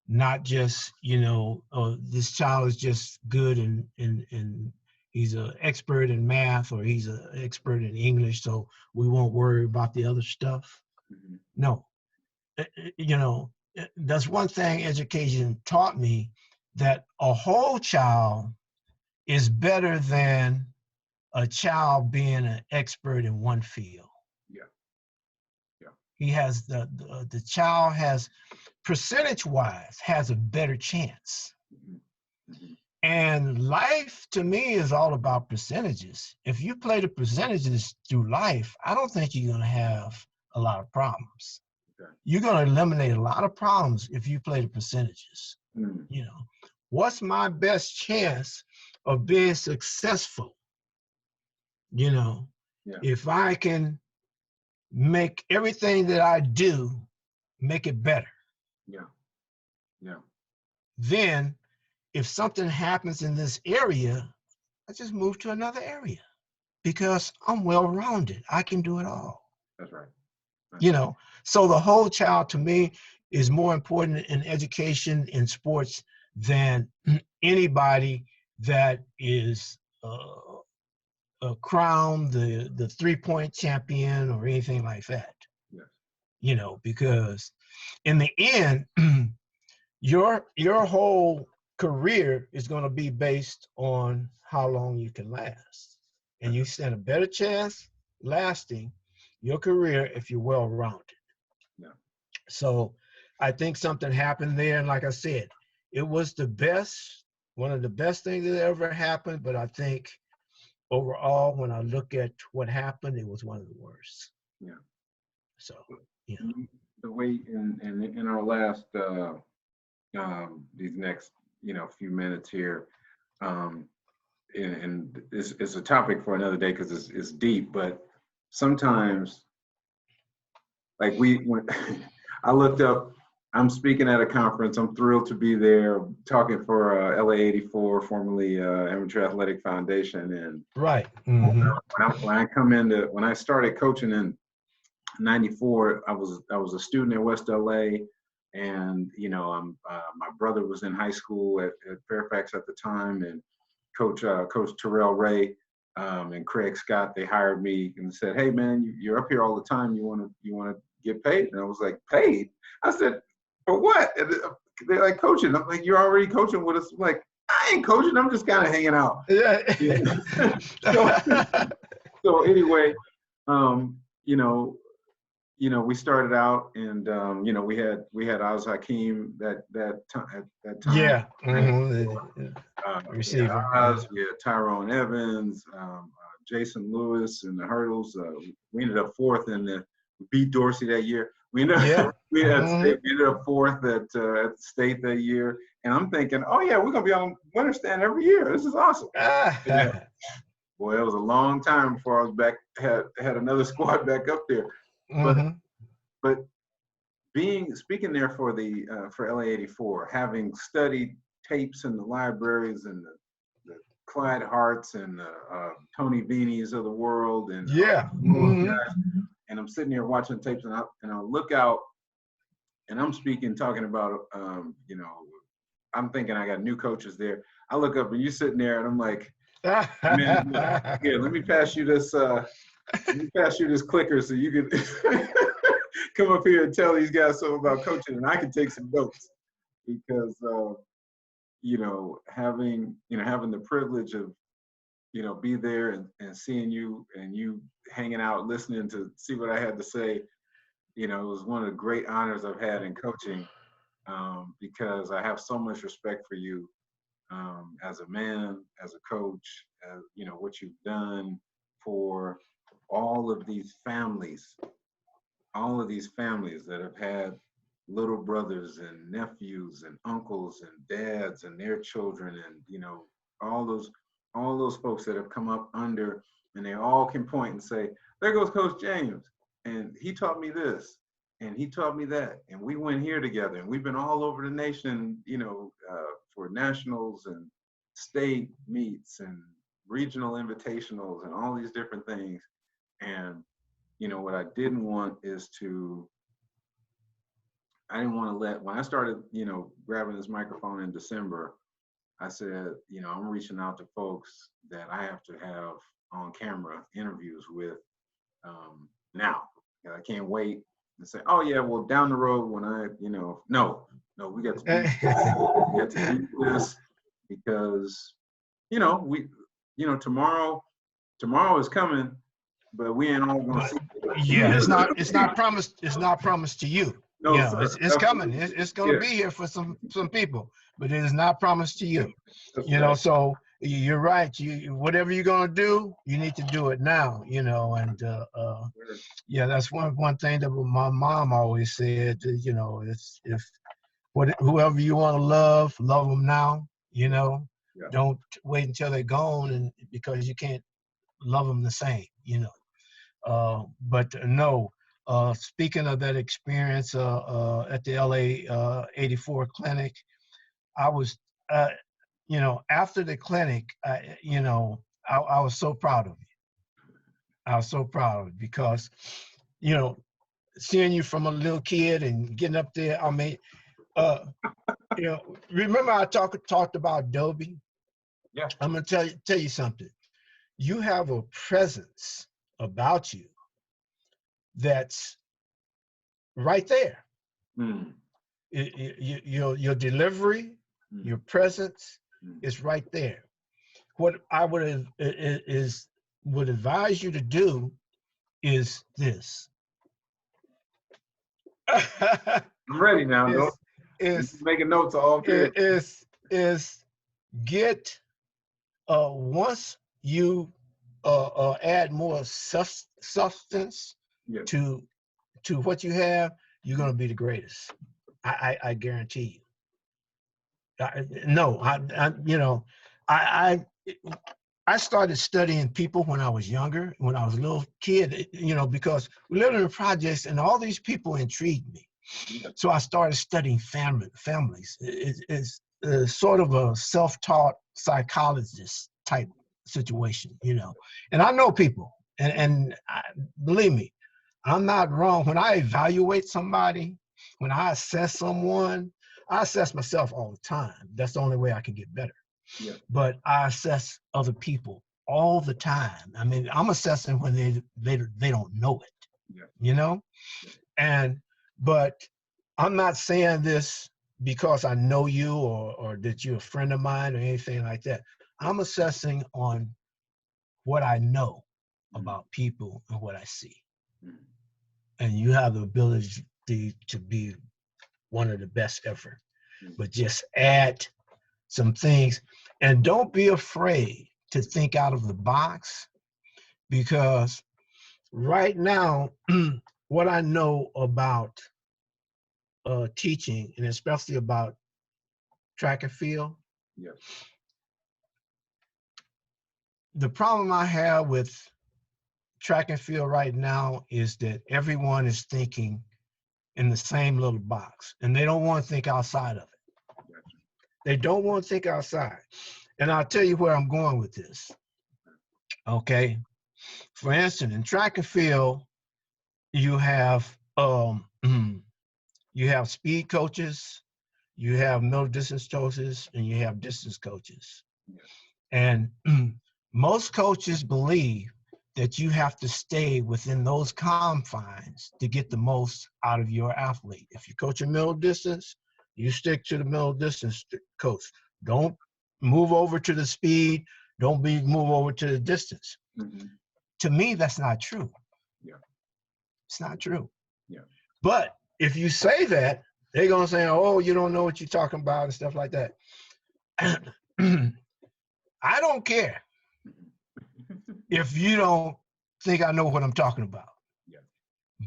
Not just, this child is just good and he's an expert in math or he's an expert in English, so we won't worry about the other stuff. Mm-hmm. No. That's one thing education taught me, that a whole child is better than a child being an expert in one field. Yeah. Yeah. He has the child has, percentage-wise, has a better chance. Mm-hmm. And life, to me, is all about percentages. If you play the percentages through life, I don't think you're going to have a lot of problems. Okay. You're going to eliminate a lot of problems if you play the percentages. What's my best chance of being successful? If I can make everything that I do, make it better. Yeah. Yeah. Then if something happens in this area, I just move to another area because I'm well-rounded. I can do it all. That's right. So the whole child, to me, is more important in education, in sports, than anybody that is crowned the three-point champion or anything like that. Yes. Because in the end, your whole career is going to be based on how long you can last. And you stand a better chance lasting your career if you're well-rounded. Yeah. So I think something happened there. And like I said, it was one of the best things that ever happened. But I think overall, when I look at what happened, it was one of the worst. Yeah. So, the way in our last these next few minutes here, and it's a topic for another day because it's deep. But sometimes, like when I looked up, I'm speaking at a conference. I'm thrilled to be there, talking for LA 84, formerly Amateur Athletic Foundation, and right. Mm-hmm. when I started coaching in '94, I was a student at West LA. And my brother was in high school at Fairfax at the time, and Coach Terrell Ray and Craig Scott, they hired me and said, "Hey man, you're up here all the time. You want to get paid? And I was like, paid? I said, for what? And they're like, coaching. I'm like, you're already coaching with us. I'm like, I ain't coaching. I'm just kind of hanging out. Yeah. So anyway, we started out, and we had Oz Hakeem at that time. Yeah. We had Oz, we had Tyrone Evans, Jason Lewis in the hurdles. We ended up fourth in the beat Dorsey that year. We ended up fourth at the state that year. And I'm thinking, oh yeah, we're gonna be on winner stand every year. This is awesome. Boy, it was a long time before I was back, had another squad back up there. But speaking there for LA 84, having studied tapes in the libraries and the Clyde Harts and the Tony Vini's of the world, and and I'm sitting here watching tapes, and I look out, and I'm talking about I'm thinking I got new coaches there. I look up and you're sitting there, and I'm like, man, here, let me pass you this clicker so you can come up here and tell these guys something about coaching, and I can take some notes, because having the privilege of be there and seeing you, and you hanging out, listening to see what I had to say, it was one of the great honors I've had in coaching, because I have so much respect for you, as a man, as a coach, as what you've done for all of these families that have had little brothers and nephews and uncles and dads and their children, and all those folks that have come up under, and they all can point and say, there goes Coach James, and he taught me this, and he taught me that, and we went here together, and we've been all over the nation, for nationals and state meets and regional invitationals and all these different things. And what I didn't want is I didn't want to when I started grabbing this microphone in December, I said, I'm reaching out to folks that I have to have on camera interviews with now. I can't wait and say, oh yeah, well, down the road when no, we got to do this, because tomorrow is coming, but we ain't all gonna see it. Yeah, it's not promised to you. No, it's coming. It's gonna be here for some people, but it is not promised to you. So you're right. Whatever you're gonna do, you need to do it now. And that's one thing that my mom always said. It's whoever you want to love them now. Don't wait until they're gone, and because you can't love them the same. But no. Speaking of that experience at the LA 84 clinic, I was, after the clinic, I was so proud of you. I was so proud of you because, seeing you from a little kid and getting up there. I mean, remember I talked about Dobie? Yeah. I'm gonna tell you something. You have a presence about you that's right there. Your delivery, your presence is right there. What I would advise you to do is this. I'm ready now. Is making notes all day. Is get once you add more substance to what you have, you're going to be the greatest. I guarantee you. I started studying people when I was younger, when I was a little kid, because we lived in the projects and all these people intrigued me. So I started studying families. It's sort of a self-taught psychologist type situation, and I know people, and believe me, I'm not wrong. When I evaluate somebody, when I assess someone, I assess myself all the time. That's the only way I can get better. Yeah. But I assess other people all the time. I mean, I'm assessing when they don't know it. Yeah. But I'm not saying this because I know you or that you're a friend of mine or anything like that. I'm assessing on what I know about people and what I see. And you have the ability to be one of the best ever. But just add some things, and don't be afraid to think out of the box, because right now, what I know about teaching, and especially about track and field, Yes. the problem I have with track and field right now is that everyone is thinking in the same little box, and they don't want to think outside of it. They don't want to think outside. And I'll tell you where I'm going with this. Okay. For instance, in track and field, you have you have speed coaches, you have middle distance coaches, and you have distance coaches. And most coaches believe that you have to stay within those confines to get the most out of your athlete. If you coach a middle distance, you stick to the middle distance coach. Don't move over to the speed. Don't move over to the distance. To me, that's not true. Yeah. It's not true. Yeah. But if you say that, they're going to say, oh, you don't know what you're talking about and stuff like that. I don't care if you don't think I know what I'm talking about. Yeah.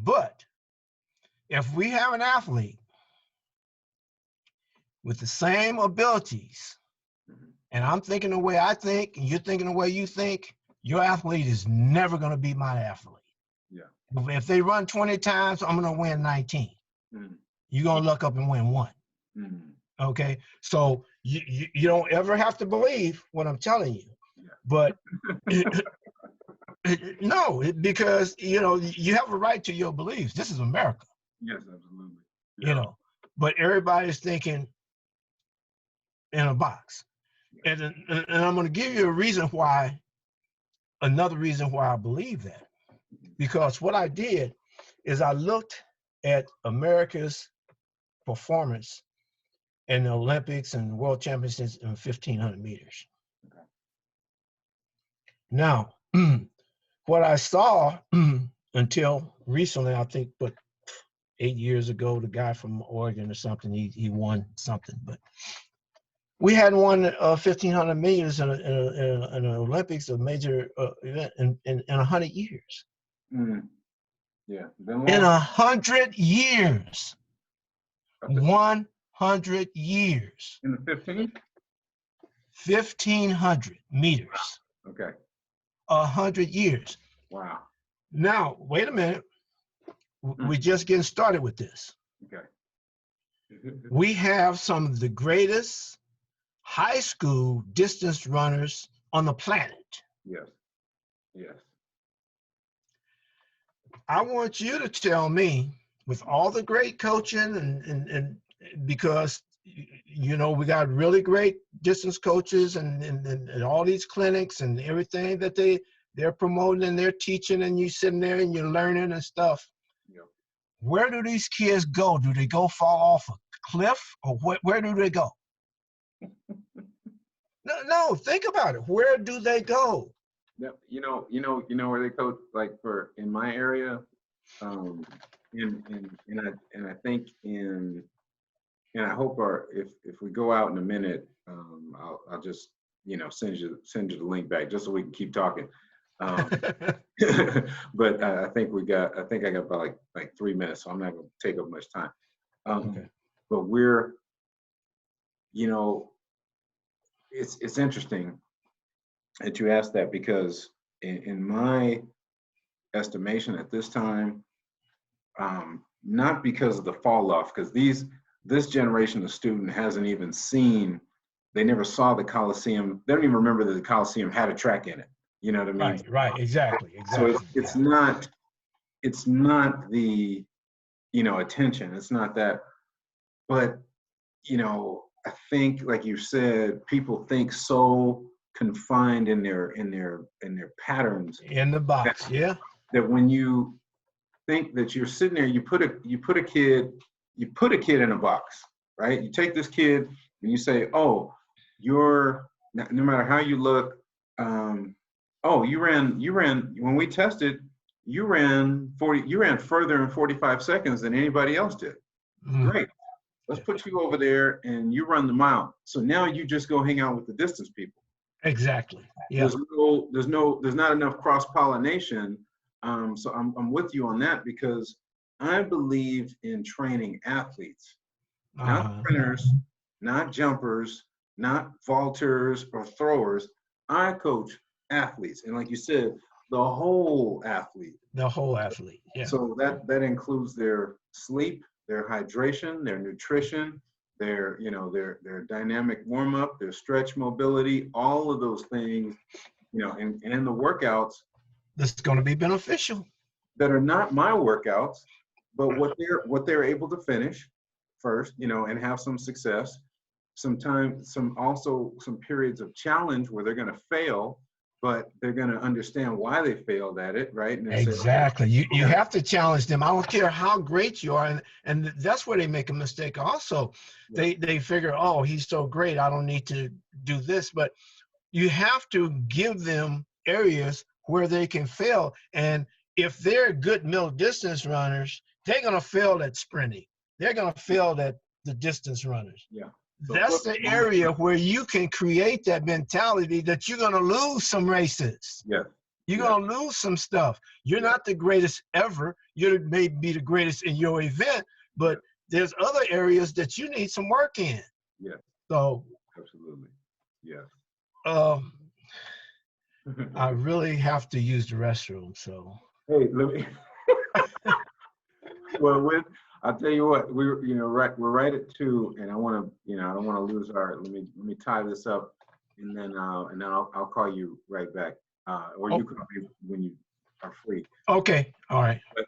But if we have an athlete with the same abilities, and I'm thinking the way I think, and you're thinking the way you think, your athlete is never going to be my athlete. Yeah. If they run 20 times, I'm going to win 19. You're going to look up and win 1. Okay? So you don't ever have to believe what I'm telling you. Yeah. But no, because, you have a right to your beliefs. This is America. Yes, absolutely. Yeah. But everybody's thinking in a box. And I'm going to give you another reason why I believe that. Because what I did is I looked at America's performance in the Olympics and World Championships in 1,500 meters. Okay. Now, what I saw until recently, I think, 8 years ago, the guy from Oregon or something, he won something, but we hadn't won 1,500 meters in an Olympics, a major event, in 100 years. Yeah. In 100 years. 100 years. In the 15? 1,500 meters. Wow. Okay. 100 years. Wow. Now, wait a minute. We're just getting started with this. Okay. We have some of the greatest high school distance runners on the planet. Yes. Yes. I want you to tell me, with all the great coaching and because we got really great distance coaches and all these clinics and everything that they're promoting and they're teaching, and you sitting there and you're learning and stuff. Yep. Where do these kids go? Do they go fall off a cliff, or where do they go? No, think about it. Where do they go? You know where they coach, like in my area, and I think and I hope if we go out in a minute, I'll just send you the link back just so we can keep talking. But I think I got about like 3 minutes, so I'm not going to take up much time. Okay. But we're, it's interesting that you asked that, because in my estimation at this time, not because of the fall off, because this generation of student hasn't even seen, they never saw the Coliseum. They don't even remember that the Coliseum had a track in it. You know what I mean? Right, exactly. So it's not the, attention. It's not that, but, I think, like you said, people think so confined in their patterns. In the box, that when you think that you're sitting there, you put a kid in a box, right? You take this kid and you say, oh, you're, no matter how you look, oh, you ran, when we tested, you ran further in 45 seconds than anybody else did. Great. Let's put you over there and you run the mile. So now you just go hang out with the distance people. Exactly. Yeah. There's not enough cross-pollination. So I'm with you on that, because I believe in training athletes, not sprinters, not jumpers, not vaulters or throwers. I coach athletes, and like you said, the whole athlete. The whole athlete. Yeah. So that includes their sleep, their hydration, their nutrition, their dynamic warm up, their stretch mobility, all of those things, and in the workouts that's going to be beneficial, that are not my workouts, but what they're able to finish first, and have some success. Sometimes some periods of challenge where they're going to fail, but they're going to understand why they failed at it, right? And exactly. You have to challenge them. I don't care how great you are, and that's where they make a mistake. Also, they figure, oh, he's so great, I don't need to do this. But you have to give them areas where they can fail. And if they're good middle distance runners, they're going to fail at sprinting. They're going to fail at the distance runners. Yeah. That's the area where you can create that mentality that you're going to lose some races. Yeah. You're going to lose some stuff. You're not the greatest ever. You may be the greatest in your event, but there's other areas that you need some work in. Yeah. So absolutely. Yeah. I really have to use the restroom. So hey, let me. Well, I'll tell you what, we're right at 2, and I want to, I don't want to lose our. Let me tie this up, and then I'll call you right back, or you can be when you are free. Okay. All right. But,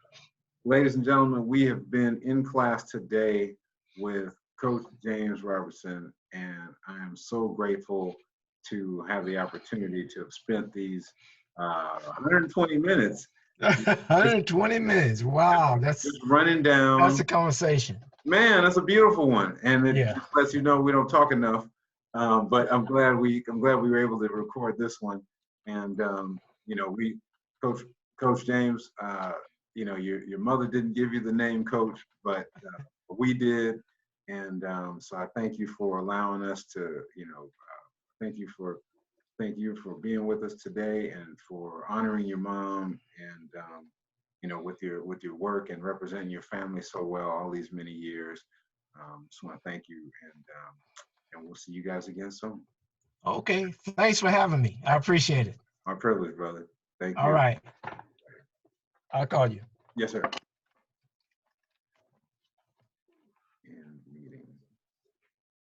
ladies and gentlemen, we have been in class today with Coach James Robertson, and I am so grateful to have the opportunity to have spent these 120 minutes. 120 minutes. Wow, that's just running down. That's a conversation. Man, that's a beautiful one, and it just lets you know we don't talk enough. But I'm glad we were able to record this one. And Coach James, your mother didn't give you the name Coach, but we did, and so I thank you for allowing us to, thank you for being with us today, and for honoring your mom, and with your work and representing your family so well all these many years. Just want to thank you, and we'll see you guys again soon. Okay, thanks for having me. I appreciate it. My privilege, brother. Thank you. All right, I'll call you. Yes, sir.